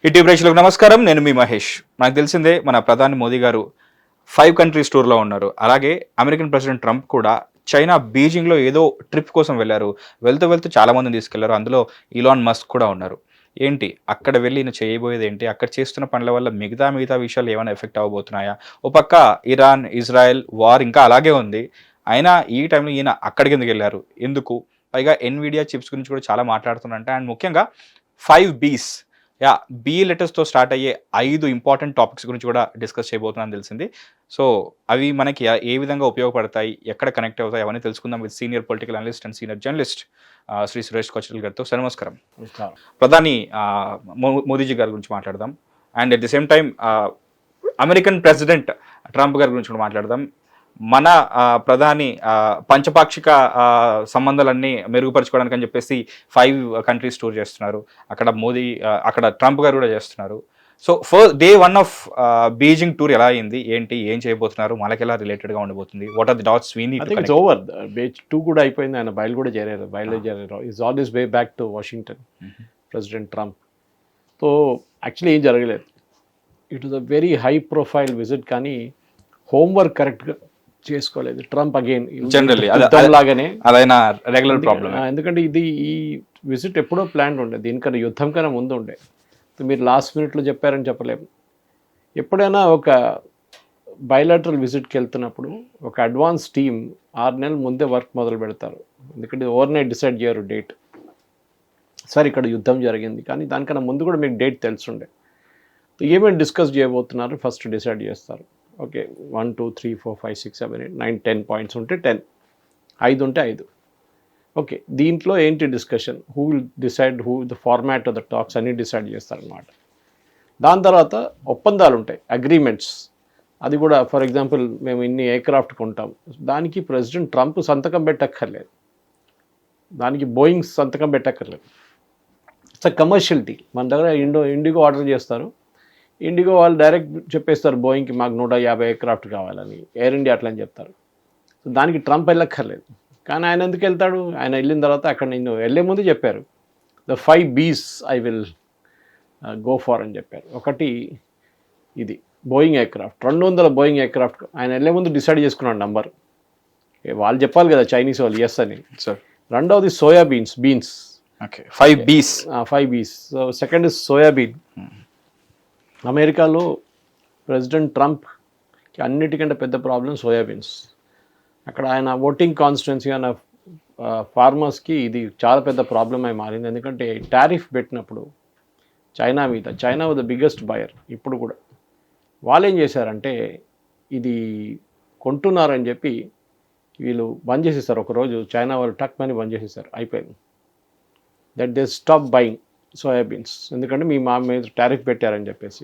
ఇటీ ప్రేక్షకులకు నమస్కారం. నేను మీ మహేష్. నాకు తెలిసిందే మన ప్రధాని మోదీ గారు 5 కంట్రీస్ టూర్లో ఉన్నారు. అలాగే అమెరికన్ ప్రెసిడెంట్ ట్రంప్ కూడా చైనా బీజింగ్లో ఏదో ట్రిప్ కోసం వెళ్ళారు. వెళ్తూ వెళ్తూ చాలా మందిని తీసుకెళ్లారు. అందులో ఇలాన్ మస్క్ కూడా ఉన్నారు. ఏంటి అక్కడ వెళ్ళి ఈయన చేయబోయేది ఏంటి? అక్కడ చేస్తున్న పనుల వల్ల మిగతా విషయాలు ఏమైనా ఎఫెక్ట్ అవ్వబోతున్నాయా? ఓ పక్క ఇరాన్, ఇజ్రాయెల్ వార్ ఇంకా అలాగే ఉంది. అయినా ఈ టైంలో ఈయన అక్కడికి ఎందుకు వెళ్ళారు? ఎందుకు? పైగా ఎన్విడియా చిప్స్ గురించి కూడా చాలా మాట్లాడుతున్నారంట. అండ్ ముఖ్యంగా 5 బీస్ బి లెటర్స్తో స్టార్ట్ అయ్యే 5 ఇంపార్టెంట్ టాపిక్స్ గురించి కూడా డిస్కస్ చేయబోతున్నాను తెలిసింది. సో అవి మనకి ఏ విధంగా ఉపయోగపడతాయి, ఎక్కడ కనెక్ట్ అవుతాయి అవన్నీ తెలుసుకుందాం with senior political analyst and senior journalist Shri Suresh Kochhal గారితో. సార్ నమస్కారం. ప్రధాని మోదీజీ గారి గురించి మాట్లాడదాం. And at the same time American president Trump గారి గురించి కూడా మాట్లాడదాం. మన ప్రధాని పంచపాక్షిక సంబంధాలన్నీ మెరుగుపరచుకోవడానికి అని చెప్పేసి 5 కంట్రీస్ టూర్ చేస్తున్నారు. అక్కడ ట్రంప్ గారు కూడా చేస్తున్నారు. So first day 1 of Beijing tour ఎలా అయింది, ఏంటి, ఏం చేయబోతున్నారు, మనకి ఎలా రిలేటెడ్గా ఉండబోతుంది, what are the dots we need to connect? Over బేజ్ 2 కూడా అయిపోయింది. ఆయన బయలుదేరారు. Is all this way back to Washington, President Trump. So actually ఏం జరగలేదు. It was a very high profile visit, కానీ హోంవర్క్ కరెక్ట్గా చేసుకోలేదు ట్రంప్. అగైన్ జనరల్లీ లాగానే అదైనా రెగ్యులర్ ప్రాబ్లమ్. ఎందుకంటే ఈ విజిట్ ఎప్పుడో ప్లాన్ ఉండే, దీనికన్నా యుద్ధం కన్నా ముందు ఉండే. మీరు లాస్ట్ మినిట్లో చెప్పారని చెప్పలేము. ఎప్పుడైనా ఒక బయలాటరల్ విజిట్కి వెళ్తున్నప్పుడు ఒక అడ్వాన్స్ టీమ్ 6 నెలల ముందే వర్క్ మొదలు పెడతారు. ఎందుకంటే ఓవర్ నైట్ డిసైడ్ చేయరు డేట్. సరే ఇక్కడ యుద్ధం జరిగింది, కానీ దానికన్నా ముందు కూడా మీకు డేట్ తెలుసుండే. ఏమేమి డిస్కస్ చేయబోతున్నారు ఫస్ట్ డిసైడ్ చేస్తారు. ఓకే 1 2 3 4 5 6 7 8 9 10 పాయింట్స్ ఉంటే 10, 5 ఉంటే 5. ఓకే, దీంట్లో ఏంటి discussion, who will decide, who the format of the talks అన్నీ డిసైడ్ చేస్తారనమాట. దాని తర్వాత ఒప్పందాలు ఉంటాయి, అగ్రిమెంట్స్. అది కూడా ఫర్ ఎగ్జాంపుల్ మేము ఇన్ని ఎయిర్క్రాఫ్ట్ కొంటాం, దానికి ప్రెసిడెంట్ ట్రంప్ సంతకం పెట్టక్కర్లేదు, దానికి బోయింగ్ సంతకం పెట్టక్కర్లేదు. It's a commercial deal. మన దగ్గర ఇండిగో ఆర్డర్ చేస్తారు, ఇండిగో వాళ్ళు డైరెక్ట్ చెప్పేస్తారు బోయింగ్కి మాకు 150 ఎయిర్క్రాఫ్ట్ కావాలని, ఎయిర్ ఇండియా అట్లా అని చెప్తారు. సో దానికి ట్రంప్ వెళ్ళక్కర్లేదు. కానీ ఆయన ఎందుకు వెళ్తాడు? ఆయన వెళ్ళిన తర్వాత అక్కడ నేను వెళ్ళే ముందు చెప్పారు, ద 5 బీస్ ఐ విల్ గో ఫార్ అని చెప్పారు. ఒకటి ఇది బోయింగ్ ఎయిర్క్రాఫ్ట్, 200 బోయింగ్ ఎయిర్క్రాఫ్ట్. ఆయన వెళ్ళే ముందు డిసైడ్ చేసుకున్నాడు నంబర్. వాళ్ళు చెప్పాలి కదా చైనీస్ వాళ్ళు ఎస్ అని. సార్ రెండవది బీన్స్. ఓకే 5 బీస్. 5 బీస్. So second is soybean. అమెరికాలో ప్రెసిడెంట్ ట్రంప్కి అన్నిటికంటే పెద్ద ప్రాబ్లం సోయాబీన్స్. అక్కడ ఆయన ఓటింగ్ కాన్స్టిట్యున్సీ అయిన ఫార్మర్స్కి ఇది చాలా పెద్ద ప్రాబ్లం అయి మారింది. ఎందుకంటే టారిఫ్ పెట్టినప్పుడు చైనా మీద, China was the biggest buyer. ఇప్పుడు కూడా వాళ్ళు ఏం చేశారంటే ఇది కొంటున్నారని చెప్పి వీళ్ళు బంద్ చేసేసారు. ఒకరోజు చైనా వాళ్ళు టక్ మని బంద్ చేసేసారు, అయిపోయింది. That they stop buying soybeans, ఎందుకంటే మా మీద టారిఫ్ పెట్టారని చెప్పేసి.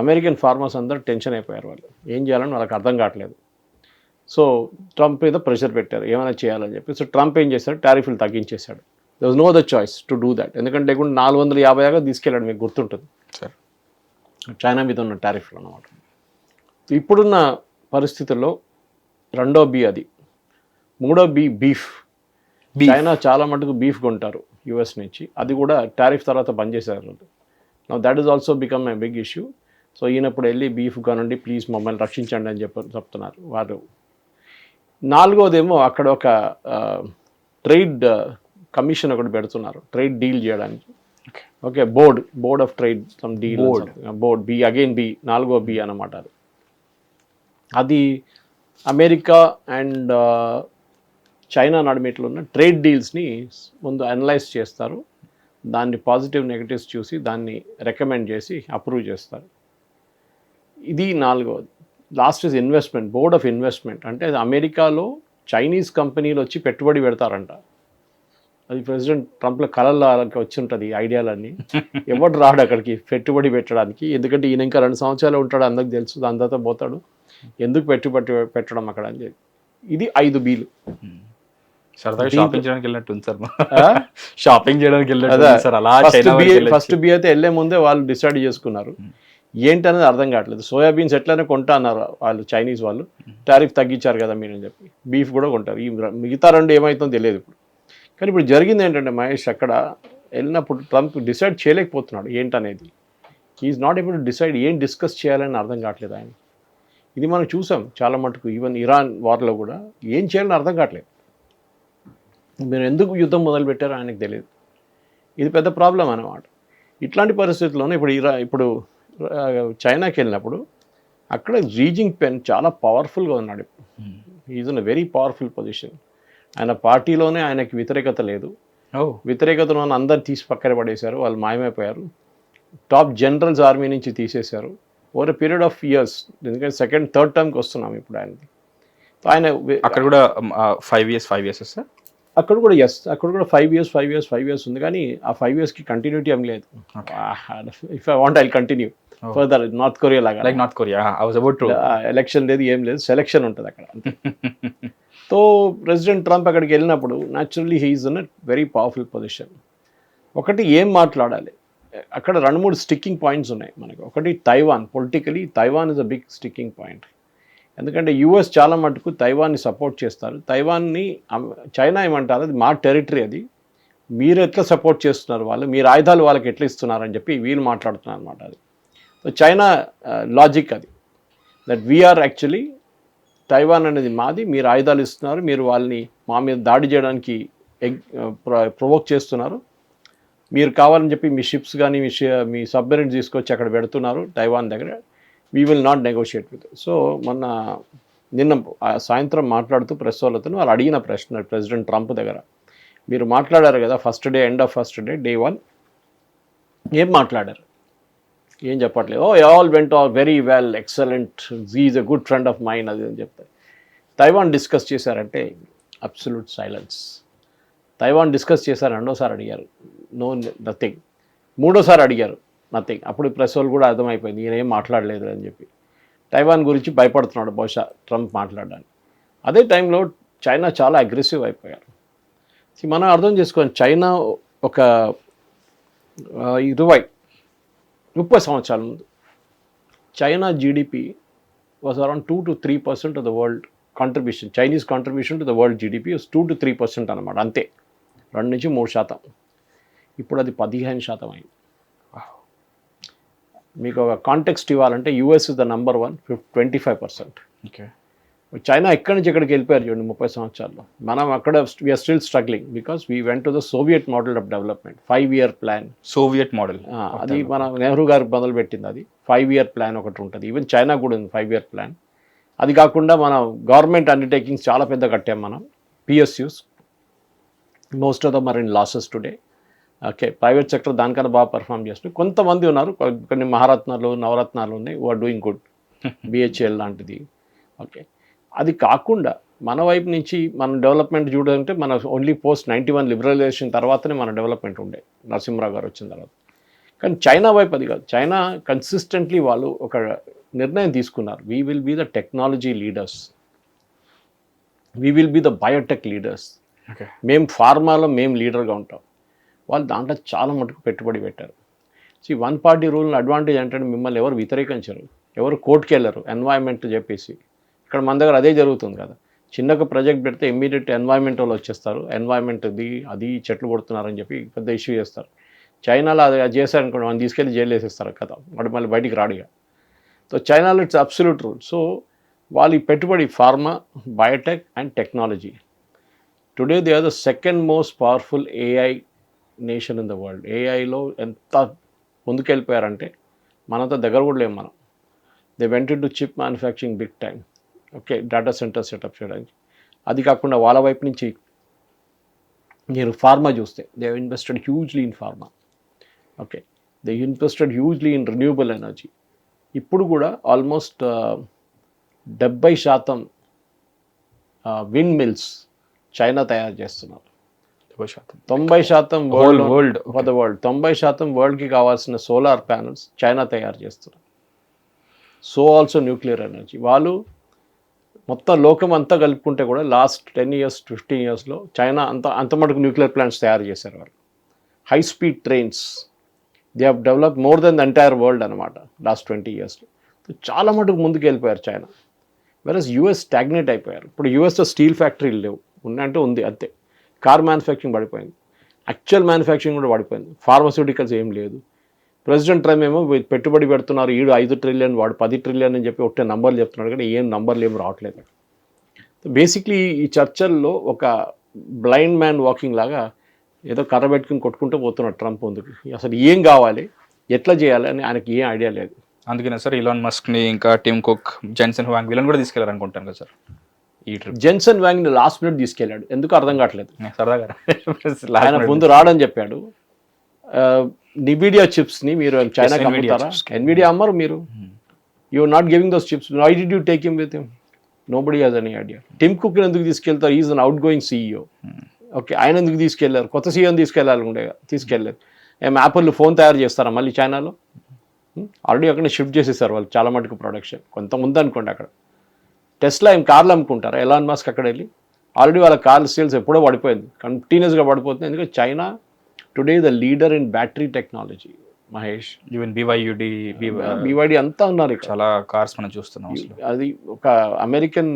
అమెరికన్ ఫార్మర్స్ అందరూ టెన్షన్ అయిపోయారు. వాళ్ళు ఏం చేయాలని వాళ్ళకి అర్థం కావట్లేదు. సో ట్రంప్ మీద ప్రెషర్ పెట్టారు ఏమైనా చేయాలని చెప్పి. సో ట్రంప్ ఏం చేశారు, టారిఫ్లు తగ్గించేశాడు. There was no other choice to do that. ఎందుకంటే లేకుండా 450 దాకా తీసుకెళ్ళాడు, మీకు గుర్తుంటుంది సార్, చైనా మీద ఉన్న టారిఫ్లు అన్నమాట. ఇప్పుడున్న పరిస్థితుల్లో రెండో బి అది. మూడో బీఫ్. చైనా చాలా మటుకు బీఫ్ కొంటారు యుఎస్ నుంచి, అది కూడా టారిఫ్ తర్వాత బంద్ చేశారు. Now that is also become a big issue. So ఈయనప్పుడు వెళ్ళి బీఫ్ కానండి ప్లీజ్ మమ్మల్ని రక్షించండి అని చెప్తున్నారు వారు. నాలుగోదేమో అక్కడ ఒక ట్రేడ్ కమిషన్ ఒకటి పెడుతున్నారు, ట్రేడ్ డీల్ చేయడానికి. Okay, board of trade some deal, board B, again B, 4వ బి అన్నమాట. అది అమెరికా అండ్ చైనా నడిమిట్లో ఉన్న ట్రేడ్ డీల్స్ని ముందు అనలైజ్ చేస్తారు. దాన్ని పాజిటివ్ నెగటివ్స్ చూసి దాన్ని రికమెండ్ చేసి అప్రూవ్ చేస్తారు. ఇది 4వది. Last is investment, board of investment. అంటే అమెరికాలో చైనీస్ కంపెనీలు వచ్చి పెట్టుబడి పెడతారంట. అది ప్రెసిడెంట్ ట్రంప్లో కళల్లో వచ్చి ఉంటుంది ఐడియాలన్నీ. ఎవడు రాడు అక్కడికి పెట్టుబడి పెట్టడానికి, ఎందుకంటే ఈయన ఇంకా 2 సంవత్సరాలు ఉంటాడు, అందరికి తెలుసు. దాని తర్వాత పోతాడు, ఎందుకు పెట్టుబడి పెట్టడం అక్కడ అని చెప్పి. ఇది 5 బీలు. సరదాగా షాపింగ్ చేయడానికి వెళ్ళినట్టు సార్, షాపింగ్ చేయడానికి వెళ్ళినట్టు సార్. అలా ఫస్ట్ బి అయితే వెళ్ళే ముందే వాళ్ళు డిసైడ్ చేసుకున్నారు. ఏంటనేది అర్థం కావట్లేదు. సోయాబీన్స్ ఎట్లయినా కొంటా అన్నారు వాళ్ళు, చైనీస్ వాళ్ళు. టారిఫ్ తగ్గించారు కదా మీరు అని చెప్పి బీఫ్ కూడా కొంటారు. ఈ మిగతా 2 ఏమవుతుందో తెలియదు ఇప్పుడు. కానీ ఇప్పుడు జరిగింది ఏంటంటే మహేష్, అక్కడ వెళ్ళినప్పుడు ట్రంప్ డిసైడ్ చేయలేకపోతున్నాడు ఏంటనేది. He's not able to decide ఏం డిస్కస్ చేయాలని అర్థం కావట్లేదు ఆయన. ఇది మనం చూసాం చాలా మటుకు, ఈవెన్ ఇరాన్ వార్లో కూడా ఏం చేయాలని అర్థం కావట్లేదు. మీరు ఎందుకు యుద్ధం మొదలుపెట్టారో ఆయనకు తెలియదు. ఇది పెద్ద ప్రాబ్లం అన్నమాట. ఇట్లాంటి పరిస్థితుల్లోనే ఇప్పుడు చైనాకి వెళ్ళినప్పుడు అక్కడ జీ జిన్పింగ్ చాలా పవర్ఫుల్గా ఉన్నాడు. Is in a very powerful position. ఆయన పార్టీలోనే ఆయనకి వ్యతిరేకత లేదు. వ్యతిరేకతను అందరు తీసి పక్కన పడేశారు, వాళ్ళు మాయమైపోయారు. టాప్ జనరల్స్ ఆర్మీ నుంచి తీసేశారు over a period of years. ఎందుకంటే సెకండ్ థర్డ్ టర్మ్కి వస్తున్నాం ఇప్పుడు ఆయనది. ఆయన అక్కడ కూడా 5 years సార్. అక్కడ కూడా అక్కడ కూడా 5 years ఉంది, కానీ ఆ 5 yearsకి కంటిన్యూటీ ఏం లేదు. If I want I continue further. North Korea లాగా, like North Korea, I was about to. Election లేదు, ఏం లేదు, సెలక్షన్ ఉంటుంది అక్కడ. సో ప్రెసిడెంట్ ట్రంప్ అక్కడికి వెళ్ళినప్పుడు naturally he is in a very powerful position. ఒకటి ఏం మాట్లాడాలి, అక్కడ 2-3 స్టిక్కింగ్ పాయింట్స్ ఉన్నాయి మనకి. ఒకటి Taiwan. Politically Taiwan is a big sticking point. ఎందుకంటే యూఎస్ చాలా మటుకు తైవాన్ని సపోర్ట్ చేస్తారు. తైవాన్ని చైనా ఏమంటారు, అది మా టెరిటరీ, అది మీరు ఎట్లా సపోర్ట్ చేస్తున్నారు, వాళ్ళు మీరు ఆయుధాలు వాళ్ళకి ఎట్లా ఇస్తున్నారని చెప్పి వీళ్ళు మాట్లాడుతున్నారు అనమాట. అది సో చైనా లాజిక్ అది, దట్ వీఆర్ యాక్చువల్లీ తైవాన్ అనేది మాది, మీరు ఆయుధాలు ఇస్తున్నారు, మీరు వాళ్ళని మా మీద దాడి చేయడానికి ప్రొవోక్ చేస్తున్నారు, మీరు కావాలని చెప్పి మీ షిప్స్ కానీ మీ సబ్మెరీన్స్ తీసుకొచ్చి అక్కడ పెడుతున్నారు తైవాన్ దగ్గర, we will not negotiate with. So నిన్న సాయంత్రం మాట్లాడుతూ ప్రెస్ వాళ్ళతో వాళ్ళు అడిగిన ప్రశ్న ప్రెసిడెంట్ ట్రంప్ దగ్గర, మీరు మాట్లాడారు కదా first day, end of first day, day 1 ఏం మాట్లాడారు, ఏం చెప్పట్లేదు. All went all very well, excellent, is a good friend of mine, అది అని చెప్తారు. తైవాన్ డిస్కస్ చేశారంటే అబ్సల్యూట్ సైలెన్స్. తైవాన్ డిస్కస్ చేశారు, రెండోసారి అడిగారు, నో నథింగ్. మూడోసారి అడిగారు, నథింగ్. అప్పుడు ప్రెస్ వాళ్ళు కూడా అర్థమైపోయింది ఈయన ఏం మాట్లాడలేదు అని చెప్పి. తైవాన్ గురించి భయపడుతున్నాడు బహుశా ట్రంప్ మాట్లాడడానికి. అదే టైంలో చైనా చాలా అగ్రెసివ్ అయిపోయారు. మనం అర్థం చేసుకోవాలి, చైనా ఒక 20-30 సంవత్సరాల ముందు China GDP was around 2 to 3% of the world contribution. Chinese contribution to the world GDP 2 to 3% అనమాట, అంతే, 2-3%. ఇప్పుడు అది 15% అయింది. మీకు ఒక కాంటెక్స్ట్ ఇవ్వాలంటే US is the number 1, 25%. Okay, China ఎక్కడి నుంచి ఎక్కడికి వెళ్ళిపోయారు చూడండి 30 సంవత్సరాల్లో. మనం అక్కడ we are still struggling because we went to the Soviet model of development, 5-year plan. Soviet model అది మన నెహ్రూ గారు మొదలుపెట్టింది. అది 5-year ప్లాన్ ఒకటి ఉంటుంది. ఈవెన్ చైనా కూడా ఉంది 5-year ప్లాన్. అది కాకుండా మనం గవర్నమెంట్ అండర్టేకింగ్స్ చాలా పెద్ద కట్టాం మనం, PSUs. Most of them are in losses today. Okay, private sector దానికన్నా బాగా పర్ఫామ్ చేస్తుంది. కొంతమంది ఉన్నారు, కొన్ని మహారత్నాలు, నవరత్నాలు ఉన్నాయి, ఆర్ డూయింగ్ గుడ్, బిహెచ్ఎల్ లాంటిది. ఓకే, అది కాకుండా మన వైపు నుంచి మనం డెవలప్మెంట్ చూడాలంటే మన ఓన్లీ పోస్ట్ 91 లిబరలైజేషన్ తర్వాతనే మన డెవలప్మెంట్ ఉండే, నరసింహరావు గారు వచ్చిన తర్వాత. కానీ చైనా వైపు అది కాదు. చైనా కన్సిస్టెంట్లీ వాళ్ళు ఒక నిర్ణయం తీసుకున్నారు, we will be the technology leaders, we will be the biotech leaders. మేము ఫార్మాలో మేము లీడర్గా ఉంటాం. వాళ్ళు దాంట్లో చాలా మటుకు పెట్టుబడి పెట్టారు. సో 1 party రూల్ అడ్వాంటేజ్ ఏంటంటే మిమ్మల్ని ఎవరు వ్యతిరేకించరు, ఎవరు కోర్టుకి వెళ్ళరు, ఎన్వైర్న్మెంట్ చెప్పేసి. ఇక్కడ మన దగ్గర అదే జరుగుతుంది కదా, చిన్నగా ప్రాజెక్ట్ పెడితే ఇమ్మీడియట్ ఎన్వైర్న్మెంట్ వాళ్ళు వచ్చేస్తారు, ఎన్వైర్న్మెంట్ అది చెట్లు కొడుతున్నారని చెప్పి పెద్ద ఇష్యూ చేస్తారు. చైనాలో అది చేశారనుకోండి, మనం తీసుకెళ్ళి జైలు వేసేస్తారు కదా, వాడు మళ్ళీ బయటికి రాడిగా. సో చైనాలో ఇట్స్ అబ్సల్యూట్ రూల్. సో వాళ్ళు పెట్టుబడి pharma, biotech and technology. Today they are the second most powerful AI nation in the world. ఏఐలో ఎంత ముందుకెళ్ళిపోయారంటే మనతో దగ్గర కూడా లేము మనం. They went to chip manufacturing big time. Okay, data center setup చేయడానికి. అది కాకుండా వాళ్ళ వైపు నుంచి మీరు ఫార్మా చూస్తే they invested hugely in pharma. Okay, they invested hugely in renewable energy. ఇప్పుడు కూడా ఆల్మోస్ట్ 70% విండ్ మిల్స్ చైనా తయారు చేస్తున్నారు. 90% వరల్డ్ ఫర్ ద వరల్డ్ 90% వరల్డ్కి కావాల్సిన సోలార్ ప్యానల్స్ చైనా తయారు చేస్తున్నారు. So also nuclear energy. వాళ్ళు మొత్తం లోకం అంతా కలుపుకుంటే కూడా లాస్ట్ 10 years 15 yearsలో చైనా అంత మటుకు న్యూక్లియర్ ప్లాంట్స్ తయారు చేశారు వాళ్ళు. High speed trains they have develop more than the entire world అనమాట లాస్ట్ 20 yearsలో. చాలా మటుకు ముందుకు వెళ్ళిపోయారు చైనా. వెరస్ యూఎస్ స్టాగ్నేట్ అయిపోయారు. ఇప్పుడు యూఎస్లో స్టీల్ ఫ్యాక్టరీలు లేవు, ఉన్నాయంటే ఉంది అంతే. కార్ మ్యానుఫ్యాక్చరింగ్ పడిపోయింది, యాక్చువల్ మ్యానుఫ్యాక్చరింగ్ కూడా పడిపోయింది, ఫార్మస్యూటికల్స్ ఏం లేదు. ప్రెసిడెంట్ ట్రంప్ ఏమో పెట్టుబడి పెడుతున్నారు, ఈడు 5 ట్రిలియన్ వాడు 10 ట్రిలియన్ అని చెప్పి ఒకటే నంబర్లు చెప్తున్నాడు, కానీ ఏం నంబర్లు ఏం రావట్లేదు. బేసిక్లీ ఈ చర్చల్లో ఒక బ్లైండ్ మ్యాన్ వాకింగ్ లాగా ఏదో కర్ర పెట్టుకుని కొట్టుకుంటూ పోతున్నాడు ట్రంప్ ముందుకు. అసలు ఏం కావాలి, ఎట్లా చేయాలి అని ఆయనకి ఏం ఐడియా లేదు. అందుకనే సార్ ఇలాన్ మస్క్ని ఇంకా టిమ్ కుక్, జెన్సన్ హ్వాంగ్ వీళ్ళని కూడా తీసుకెళ్లారు అనుకుంటాను కదా సార్ ఈ ట్రిప్. జెన్సన్ వ్యాంగ్ని లాస్ట్ మినిట్ తీసుకెళ్ళాడు, ఎందుకు అర్థం కావట్లేదు. సరదాగా ఆయన ముందు రాడని చెప్పాడు. నిబిడియా చిప్స్ని మీరు చైనాకి అమ్ముతారా? ఎన్విడియా అమ్మరు మీరు. You are not giving those chips. Why did you take him with him? Nobody has any idea. Tim కుక్ని ఎందుకు తీసుకెళ్తారు? Is an outgoing CEO. Okay, ఆయన ఎందుకు తీసుకెళ్లారు? కొత్త సీఈఓని తీసుకెళ్ళాలి తీసుకెళ్ళలేదు. ఏం యాపిల్ ఫోన్ తయారు చేస్తారా మళ్ళీ చైనాలో? ఆల్రెడీ అక్కడ షిఫ్ట్ చేసేసారు వాళ్ళు చాలా మటుకు ప్రొడక్షన్. కొంత ముందు అనుకోండి అక్కడ. టెస్లా ఏం కార్లు అమ్ముకుంటారా? ఎలాన్ మస్క్ అక్కడ వెళ్ళి ఆల్రెడీ వాళ్ళ కార్ల సేల్స్ ఎప్పుడో పడిపోయింది, కంటిన్యూస్గా పడిపోతుంది. ఎందుకంటే China today the leader in battery technology. Mahesh, even BYD అంతా ఉన్నారు ఇక్కడ. చాలా కార్స్ మనం చూస్తున్నాం. అది ఒక అమెరికన్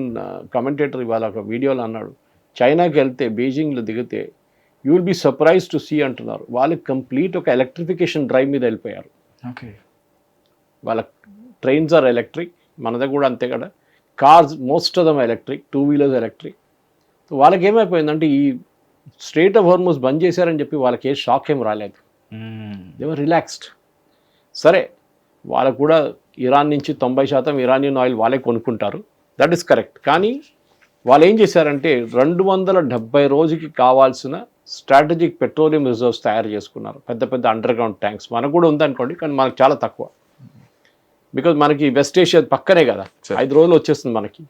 కమెంటేటర్ ఇవాళ ఒక వీడియోలో అన్నాడు, చైనాకి వెళ్తే బీజింగ్లో దిగితే you will be surprise to see అంటున్నారు. వాళ్ళకి కంప్లీట్ ఒక ఎలక్ట్రిఫికేషన్ డ్రైవ్ మీద వెళ్ళిపోయారు. ఓకే, వాళ్ళ ట్రైన్స్ ఆర్ ఎలక్ట్రిక్, మనది కూడా అంతే కదా. Cars most of dum electric, 2 wheelers electric. వాళ్ళకి ఏమైపోయిందంటే ఈ స్ట్రేట్ ఆఫ్ హార్మోస్ బంద్ చేశారని చెప్పి వాళ్ళకి ఏ షాక్ ఏం రాలేదు. They were relaxed. సరే, వాళ్ళకు కూడా ఇరాన్ నుంచి 90% ఇరానియన్ ఆయిల్ వాళ్ళే కొనుక్కుంటారు, దట్ ఈస్ కరెక్ట్. కానీ వాళ్ళు ఏం చేశారంటే 270 రోజుకి కావాల్సిన స్ట్రాటజిక్ పెట్రోలియం రిజర్వ్స్ తయారు చేసుకున్నారు, పెద్ద పెద్ద అండర్ గ్రౌండ్ ట్యాంక్స్. మనకు కూడా ఉందనుకోండి, కానీ మనకు చాలా తక్కువ. బికాజ్ మనకి వెస్ట్ ఏషియా పక్కనే కదా, 5 రోజులు వచ్చేస్తుంది మనకి.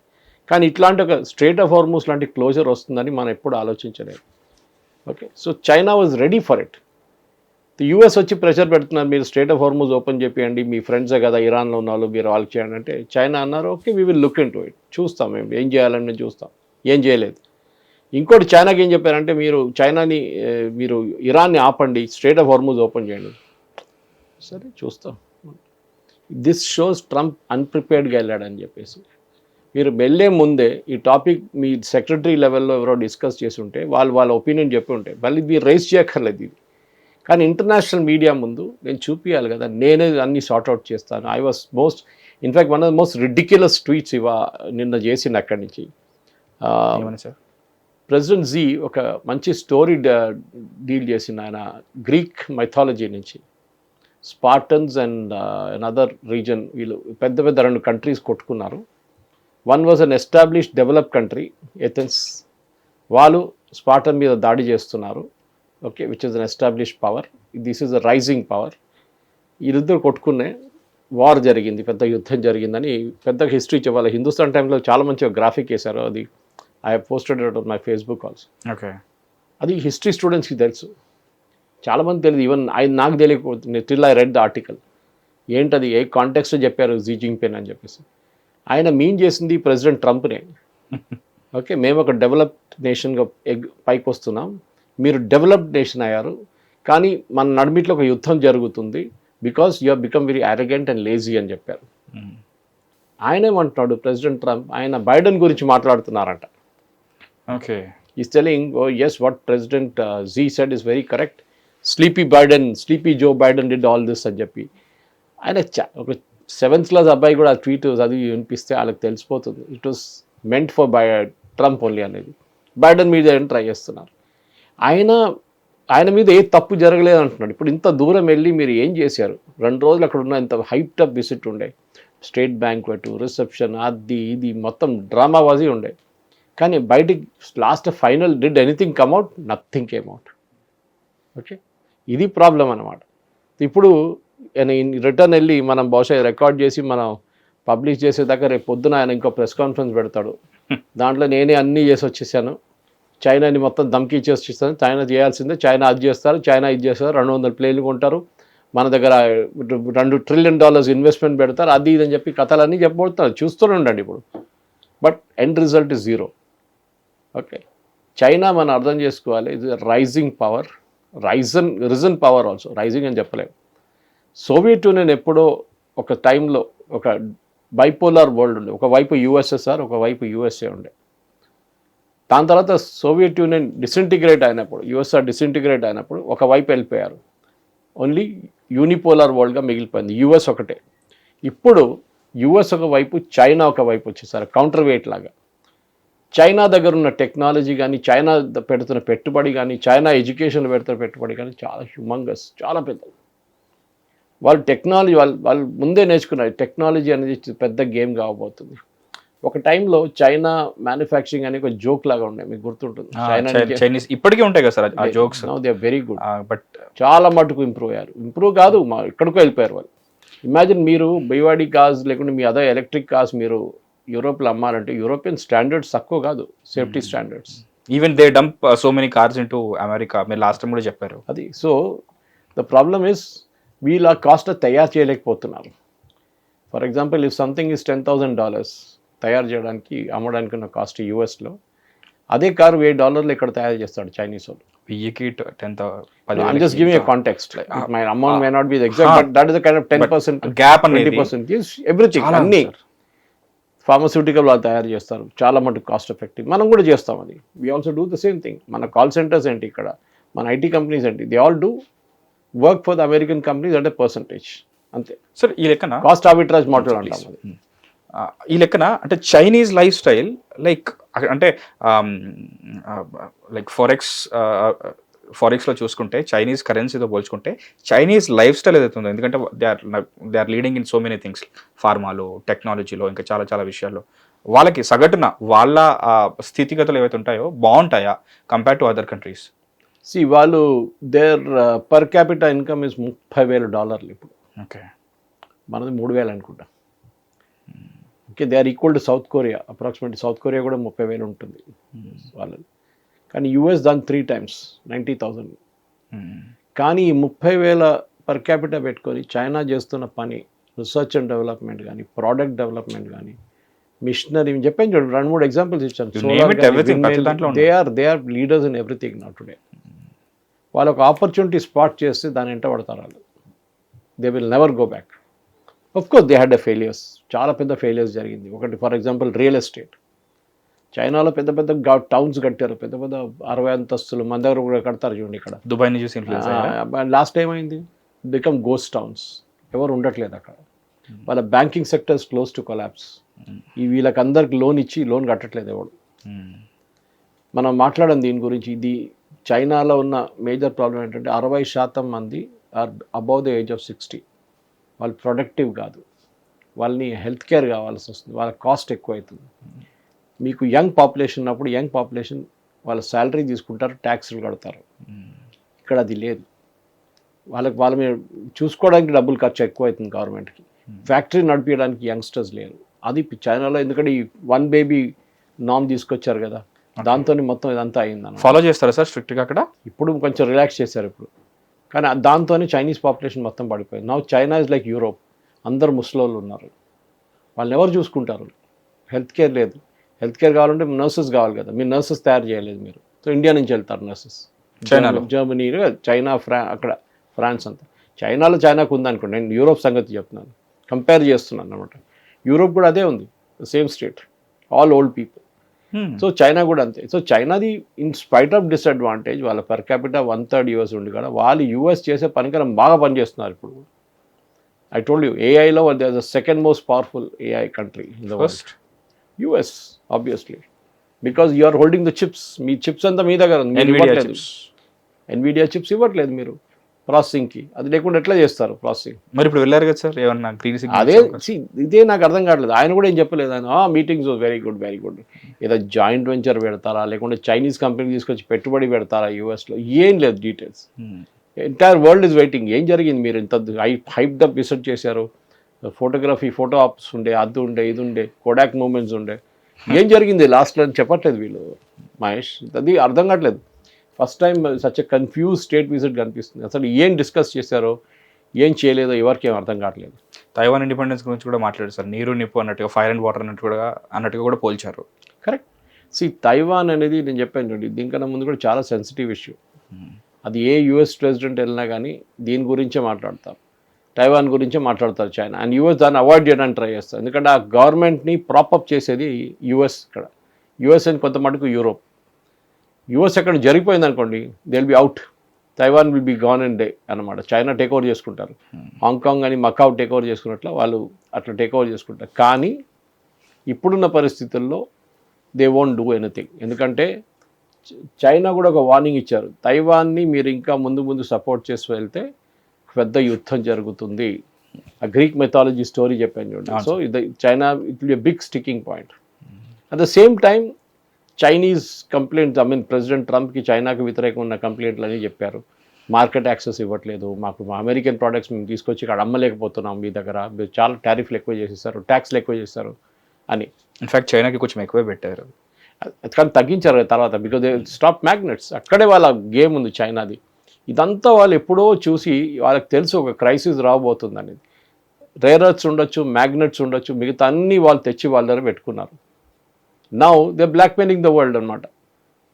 కానీ ఇట్లాంటి ఒక స్ట్రేట్ ఆఫ్ హార్మోస్ లాంటి క్లోజర్ వస్తుందని మనం ఎప్పుడు ఆలోచించలేదు. Okay, so China was ready for it. US వచ్చి ప్రెషర్ పెడుతున్నారు, మీరు స్ట్రేట్ ఆఫ్ హార్మోస్ ఓపెన్ చేయండి, మీ ఫ్రెండ్సే కదా ఇరాన్లో ఉన్న వాళ్ళు, మీరు వాళ్ళకి చేయండి అంటే చైనా అన్నారు okay we will look in to it, చూస్తాం మేము ఏం చేయాలని చూస్తాం. ఏం చేయలేదు. ఇంకోటి చైనాకి ఏం చెప్పారంటే మీరు ఇరాన్ని ఆపండి, స్ట్రేట్ ఆఫ్ హార్మోస్ ఓపెన్ చేయండి. సరే చూస్తాం. దిస్ షోస్ ట్రంప్ అన్ప్రిపేర్డ్గా వెళ్ళాడని చెప్పేసి. మీరు వెళ్ళే ముందే ఈ టాపిక్ మీ సెక్రటరీ లెవెల్లో ఎవరో డిస్కస్ చేసి ఉంటే వాళ్ళ ఒపీనియన్ చెప్పి ఉంటే మళ్ళీ మీరు రైజ్ చేయక్కర్లేదు ఇది. కానీ ఇంటర్నేషనల్ మీడియా ముందు నేను చూపించాలి కదా, నేనే అన్ని సార్ట్అవుట్ చేస్తాను. I was in fact one of the most ridiculous tweets నిన్న చేసింది అక్కడి నుంచి. ప్రెసిడెంట్ జీ ఒక మంచి స్టోరీ డీల్ చేసిన ఆయన గ్రీక్ మైథాలజీ నుంచి. స్పార్టన్స్ అండ్ అనదర్ రీజన్, వీళ్ళు పెద్ద పెద్ద 2 కంట్రీస్ కొట్టుకున్నారు. One was an established developed country Athens, వాళ్ళు స్పార్టన్ మీద దాడి చేస్తున్నారు. Okay, which is an established power, this is a rising power. వీళ్ళిద్దరు కొట్టుకునే వార్ జరిగింది, పెద్ద యుద్ధం జరిగిందని పెద్ద హిస్టరీ చెప్పాలి. హిందుస్థాన్ టైంలో చాలా మంచిగా గ్రాఫిక్ వేశారు, అది I have posted it on my Facebook also. Okay, అది హిస్టరీ స్టూడెంట్స్కి తెలుసు, చాలామంది తెలియదు. ఈవెన్ నాకు తెలియకపోతుంది till I read the article. ఏంటది, ఏ కాంటెక్స్ట్ చెప్పారు జీ జింగ్పిన్ అని చెప్పేసి. ఆయన మీన్ చేసింది ప్రెసిడెంట్ ట్రంప్నే. ఓకే, మేము ఒక డెవలప్డ్ నేషన్గా పైకి వస్తున్నాం, మీరు డెవలప్డ్ నేషన్ అయ్యారు, కానీ మన నడిమిట్లో ఒక యుద్ధం జరుగుతుంది because you have become very arrogant and lazy అని చెప్పారు. ఆయనేమంటున్నాడు ప్రెసిడెంట్ ట్రంప్, ఆయన బైడెన్ గురించి మాట్లాడుతున్నారంట. Okay, is telling yes what President Z said is very correct, sleepy Joe Biden did all this అని చెప్పి. ఆయన ఒక 7th క్లాస్ అబ్బాయి కూడా ఆ ట్వీట్ చదివి వినిపిస్తే వాళ్ళకి తెలిసిపోతుంది it was meant for Trump only అనేది. బైడెన్ మీద ట్రై చేస్తున్నారు. ఆయన మీద ఏ తప్పు జరగలేదు అంటున్నాడు. ఇప్పుడు ఇంత దూరం వెళ్ళి మీరు ఏం చేశారు? 2 రోజులు అక్కడ ఉన్న ఇంత హైప్డ్ అప్ విజిట్ ఉండే, స్టేట్ బ్యాంక్వెట్, రిసెప్షన్, అది ఇది మొత్తం డ్రామాబాజీ ఉండే. కానీ బయటికి last final did anything come out? Nothing came out. Okay, ఇది ప్రాబ్లం అన్నమాట. ఇప్పుడు రిటర్న్ వెళ్ళి మనం బహుశా రికార్డ్ చేసి మనం పబ్లిష్ చేసేదాకా రేపు పొద్దున ఆయన ఇంకో ప్రెస్ కాన్ఫరెన్స్ పెడతాడు, దాంట్లో నేనే అన్నీ చేసి వచ్చేసాను, చైనాని మొత్తం ధమ్కీ చేసి వచ్చేస్తాను, చైనా చేయాల్సిందే, చైనా అది చేస్తారు, చైనా ఇది చేస్తారు, 200 ప్లేన్లు కొంటారు, మన దగ్గర $2 trillion ఇన్వెస్ట్మెంట్ పెడతారు, అది ఇది అని చెప్పి కథలన్నీ చెప్పబడుతున్నారు, చూస్తూనే ఉండండి ఇప్పుడు. But end result is 0. Okay, China మనం అర్థం చేసుకోవాలి, ఇది rising power, risen power also, rising అని చెప్పలేము. సోవియట్ యూనియన్ ఎప్పుడో ఒక టైంలో ఒక బైపోలార్ వరల్డ్ ఉండే, ఒకవైపు యుఎస్ఎస్ఆర్, ఒకవైపు యుఎస్ఏ ఉండే. దాని తర్వాత సోవియట్ యూనియన్ డిసింటిగ్రేట్ అయినప్పుడు, యుఎస్ఆర్ డిసింటిగ్రేట్ అయినప్పుడు ఒకవైపు వెళ్ళిపోయారు. ఓన్లీ యూనిపోలార్ వరల్డ్గా మిగిలిపోయింది. యుఎస్ ఒకటే. ఇప్పుడు యుఎస్ ఒక వైపు, చైనా ఒక వైపు వచ్చేసారు కౌంటర్ వెయిట్ లాగా. చైనా దగ్గర ఉన్న టెక్నాలజీ కానీ, చైనా పెడుతున్న పెట్టుబడి కానీ, చైనా ఎడ్యుకేషన్లో పెడుతున్న పెట్టుబడి కానీ చాలా హ్యూమంగస్, చాలా పెద్దది. వాళ్ళు టెక్నాలజీ వాళ్ళు ముందే నేర్చుకున్నారు. టెక్నాలజీ అనేది పెద్ద గేమ్ కావబోతుంది. ఒక టైంలో చైనా మ్యానుఫ్యాక్చరింగ్ అనే ఒక జోక్ లాగా ఉండే, మీకు గుర్తుంటుంది. చైనీస్ ఇప్పటికీ ఉంటాయి కదా సార్ ఆ jokes. They are very good, but చాలా మటుకు ఇంప్రూవ్ అయ్యారు. ఇంప్రూవ్ కాదు, ఎక్కడికో వెళ్ళిపోయారు వాళ్ళు. ఇమాజిన్ మీరు బైవాడి కార్స్ లేకుంటే మీ అదే ఎలక్ట్రిక్ కార్స్ మీరు యూరోప్లో అమ్మాలంటే యూరోపియన్ స్టాండర్డ్స్ తక్కువ కాదు, safety standards. Even they dump so many cars into America, మీరు లాస్ట్ టైం కూడా చెప్పారు అది. సో ద ప్రాబ్లమ్ ఇస్ వీళ్ళు ఆ కాస్ట్ తయారు చేయలేకపోతున్నారు. For example if something is $10,000 తయారు చేయడానికి, అమ్మడానికి ఉన్న కాస్ట్ యూఎస్లో, అదే కారు $1,000 ఇక్కడ తయారు చేస్తాడు చైనీస్ వాళ్ళు. 10,000 just giving a context. My amount may not be the exact, but that is the kind of 10% gap, 20% is everything. అన్ని ఫార్మస్యూటికల్ వాళ్ళు తయారు చేస్తారు, చాలా మటుకు కాస్ట్ ఎఫెక్టివ్. మనం కూడా చేస్తాం అది. We also do the same thing. మన కాల్ సెంటర్స్ ఏంటి, ఇక్కడ మన ఐటీ కంపెనీస్ ఏంటి, they all do work for the American companies at a percentage, అంతే. సార్ ఈ లెక్కన కాస్ట్ ఆర్బిట్రాజ్ మోడల్ అంటాం అది. ఈ లెక్కన అంటే చైనీస్ లైఫ్ స్టైల్ అంటే ఫారెక్స్లో చూసుకుంటే, చైనీస్ కరెన్సీతో పోల్చుకుంటే చైనీస్ లైఫ్ స్టైల్ ఏదైతే ఉందో, ఎందుకంటే they are leading in so many things, ఫార్మాలో, టెక్నాలజీలో, ఇంకా చాలా చాలా విషయాల్లో వాళ్ళకి సగటున వాళ్ళ స్థితిగతులు ఏవైతే ఉంటాయో బాగుంటాయా కంపేర్ టు అదర్ కంట్రీస్? వాళ్ళు their per capita income is $30,000 ఇప్పుడు. ఓకే, మనది 3,000 అనుకుంటా. Okay, they are equal to South Korea. Approximately South Korea కూడా 30,000 ఉంటుంది వాళ్ళది. కానీ యూఎస్ దాని 3 times 90,000. కానీ ఈ 30,000 పర్ క్యాపిటా పెట్టుకొని చైనా చేస్తున్న పని, రీసెర్చ్ అండ్ డెవలప్మెంట్ కానీ, ప్రోడక్ట్ డెవలప్మెంట్ కానీ, మిషనరీ చెప్పాను చూడండి, 2-3 ఎగ్జాంపుల్స్ ఇచ్చాను. They are leaders in everything not today. వాళ్ళు ఒక ఆపర్చునిటీ స్పాట్ చేస్తే దాని వెంట పడతారు వాళ్ళు. They will never go back. Of course they had a failures, చాలా పెద్ద ఫెయిలియర్స్ జరిగింది. ఒకటి ఫర్ ఎగ్జాంపుల్ రియల్ ఎస్టేట్. చైనాలో పెద్ద పెద్ద టౌన్స్ కట్టారు, పెద్ద పెద్ద 60 అంతస్తులు, మన దగ్గర కూడా కడతారు చూడండి ఇక్కడ. దుబాయ్ నుంచి లాస్ట్ టైం అయింది, బికమ్ గోస్ట్ టౌన్స్, ఎవరు ఉండట్లేదు అక్కడ. వాళ్ళ banking sectors close to collapse. ఈ వీళ్ళకి అందరికి లోన్ ఇచ్చి లోన్ కట్టట్లేదు ఎవడు. మనం మాట్లాడడం దీని గురించి. ఇది చైనాలో ఉన్న మేజర్ ప్రాబ్లం ఏంటంటే 60% మంది are above the age of 60. వాళ్ళు ప్రొడక్టివ్ కాదు, వాళ్ళని హెల్త్ కేర్ కావాల్సి వస్తుంది, వాళ్ళ కాస్ట్ ఎక్కువ అవుతుంది. మీకు యంగ్ పాపులేషన్ ఉన్నప్పుడు యంగ్ పాపులేషన్ వాళ్ళ శాలరీ తీసుకుంటారు, ట్యాక్స్లు కడతారు. ఇక్కడ అది లేదు. వాళ్ళ మీద చూసుకోవడానికి డబ్బులు ఖర్చు ఎక్కువ అవుతుంది గవర్నమెంట్కి. ఫ్యాక్టరీ నడిపించడానికి యంగ్స్టర్స్ లేరు. అది చైనాలో, ఎందుకంటే ఈ 1 baby నామ్ తీసుకొచ్చారు కదా, దాంతో మొత్తం ఇదంతా అయింది. ఫాలో చేస్తారా సార్ స్ట్రిక్ట్గా అక్కడ? ఇప్పుడు కొంచెం రిలాక్స్ చేశారు ఇప్పుడు, కానీ దాంతోనే చైనీస్ పాపులేషన్ మొత్తం పడిపోయింది. Now China is like Europe, అందరు ముసలోళ్ళు ఉన్నారు. వాళ్ళని ఎవరు చూసుకుంటారు? హెల్త్ కేర్ లేదు. హెల్త్ కేర్ కావాలంటే నర్సెస్ కావాలి కదా, మీరు నర్సెస్ తయారు చేయలేదు మీరు. సో ఇండియా నుంచి వెళ్తారు నర్సెస్. చైనాలో, జర్మనీ, చైనా, అక్కడ ఫ్రాన్స్ అంతా. చైనాకు ఉందనుకోండి, నేను యూరోప్ సంగతి చెప్తున్నాను, కంపేర్ చేస్తున్నాను అనమాట. యూరోప్ కూడా అదే ఉంది, same state, all old people. So China కూడా అంతే. సో చైనాది ఇన్ స్పైట్ ఆఫ్ డిసడ్వాంటేజ్, వాళ్ళ పర్ క్యాపిటా 1/3 యూఎస్ ఉండి కూడా వాళ్ళు యూఎస్ చేసే పనికరం బాగా పనిచేస్తున్నారు ఇప్పుడు. ఐ టోల్డ్ యూ, ఏఐలో they are the second most powerful AI country in the world. US obviously, because you are holding the chips. మీ చిప్స్ అంతా మీ దగ్గర ఉంది. ఎన్విడియా చిప్స్ ఇవ్వట్లేదు మీరు ప్రాసెసింగ్కి. అది లేకుండా ఎట్లా చేస్తారు ప్రాసెసింగ్? మరి ఇప్పుడు వెళ్ళారు కదా సార్, ఏమన్నా గ్రీన్ సిగ్నల్? అదే ఇదే నాకు అర్థం కావట్లేదు. ఆయన కూడా ఏం చెప్పలేదు. ఆయన మీటింగ్స్ వెరీ గుడ్. ఏదో జాయింట్ వెంచర్ పెడతారా, లేకుంటే చైనీస్ కంపెనీ తీసుకొచ్చి పెట్టుబడి పెడతారా యూఎస్లో? ఏం లేదు details. Entire world is waiting. ఏం జరిగింది? మీరు ఇంత హైప్డ్ అప్ రిసర్చ్ చేశారు, ఫోటోగ్రఫీ, ఫోటో ఆప్స్ ఉండే, అది ఉండే, ఇది ఉండే, కోడాక్ మూమెంట్స్ ఉండే. ఏం జరిగింది లాస్ట్లో అని చెప్పట్లేదు వీళ్ళు, మహేష్. అది అర్థం కావట్లేదు. First time such a confuse state visit కనిపిస్తుంది. అసలు ఏం డిస్కస్ చేశారో, ఏం చేయలేదో ఎవరికి ఏం అర్థం కావట్లేదు. తైవాన్ ఇండిపెండెన్స్ గురించి కూడా మాట్లాడారు సార్. నీరు నిప్పు అన్నట్టుగా, ఫైర్ అండ్ వాటర్ అన్నట్టుగా కూడా పోల్చారు. కరెక్ట్. తైవాన్ అనేది నేను చెప్పాను చూడండి, దీనికన్నా ముందు కూడా చాలా సెన్సిటివ్ ఇష్యూ. అది ఏ యూఎస్ ప్రెసిడెంట్ వెళ్ళినా కానీ దీని గురించే మాట్లాడతారు, తైవాన్ గురించే మాట్లాడతారు చైనా. అండ్ యూఎస్ దాన్ని అవాయిడ్ చేయడానికి ట్రై చేస్తారు, ఎందుకంటే ఆ గవర్నమెంట్ని ప్రాపప్ చేసేది యూఎస్. ఇక్కడ యూఎస్ అని కొంత మటుకు యూరోప్. యూఎస్ ఎక్కడ జరిగిపోయింది అనుకోండి, they will be out. Taiwan will be gone in day అనమాట. చైనా టేక్ ఓవర్ చేసుకుంటారు. హాంకాంగ్ అని మకావ్ టేక్ ఓవర్ చేసుకున్నట్లు వాళ్ళు అట్లా టేక్ ఓవర్ చేసుకుంటారు. కానీ ఇప్పుడున్న పరిస్థితుల్లో దే వోంట్ డూ ఎనీథింగ్. ఎందుకంటే చైనా కూడా ఒక వార్నింగ్ ఇచ్చారు, తైవాన్ని మీరు ఇంకా ముందు సపోర్ట్ చేసి వెళ్తే పెద్ద యుద్ధం జరుగుతుంది. ఆ గ్రీక్ మెథాలజీ స్టోరీ చెప్పాను చూడండి. సో ఇది China it will be big sticking point. At the same time Chinese complaints, president ట్రంప్కి చైనాకి వ్యతిరేకంగా ఉన్న కంప్లైంట్లు అని చెప్పారు. మార్కెట్ యాక్సెస్ ఇవ్వట్లేదు, మాకు అమెరికన్ ప్రోడక్ట్స్ మేము తీసుకొచ్చి ఇక్కడ అమ్మలేకపోతున్నాం, మీ దగ్గర మీరు చాలా టారిఫ్లు ఎక్కువ చేసేస్తారు, ట్యాక్స్లు ఎక్కువ చేస్తారు అని. ఇన్ఫాక్ట్ చైనాకి కొంచెం ఎక్కువే పెట్టారు, కానీ తగ్గించారు తర్వాత, బికాజ్ దే స్టాప్ మ్యాగ్నెట్స్. అక్కడే వాళ్ళ గేమ్ ఉంది చైనాది. ఇదంతా వాళ్ళు ఎప్పుడో చూసి వాళ్ళకి తెలుసు ఒక క్రైసిస్ రాబోతుంది అనేది. రేర్ ఎర్త్స్ ఉండొచ్చు, మ్యాగ్నెట్స్ ఉండొచ్చు, మిగతా అన్నీ వాళ్ళు తెచ్చి వాళ్ళ దగ్గర పెట్టుకున్నారు. Now they blackmailing the world అనమాట.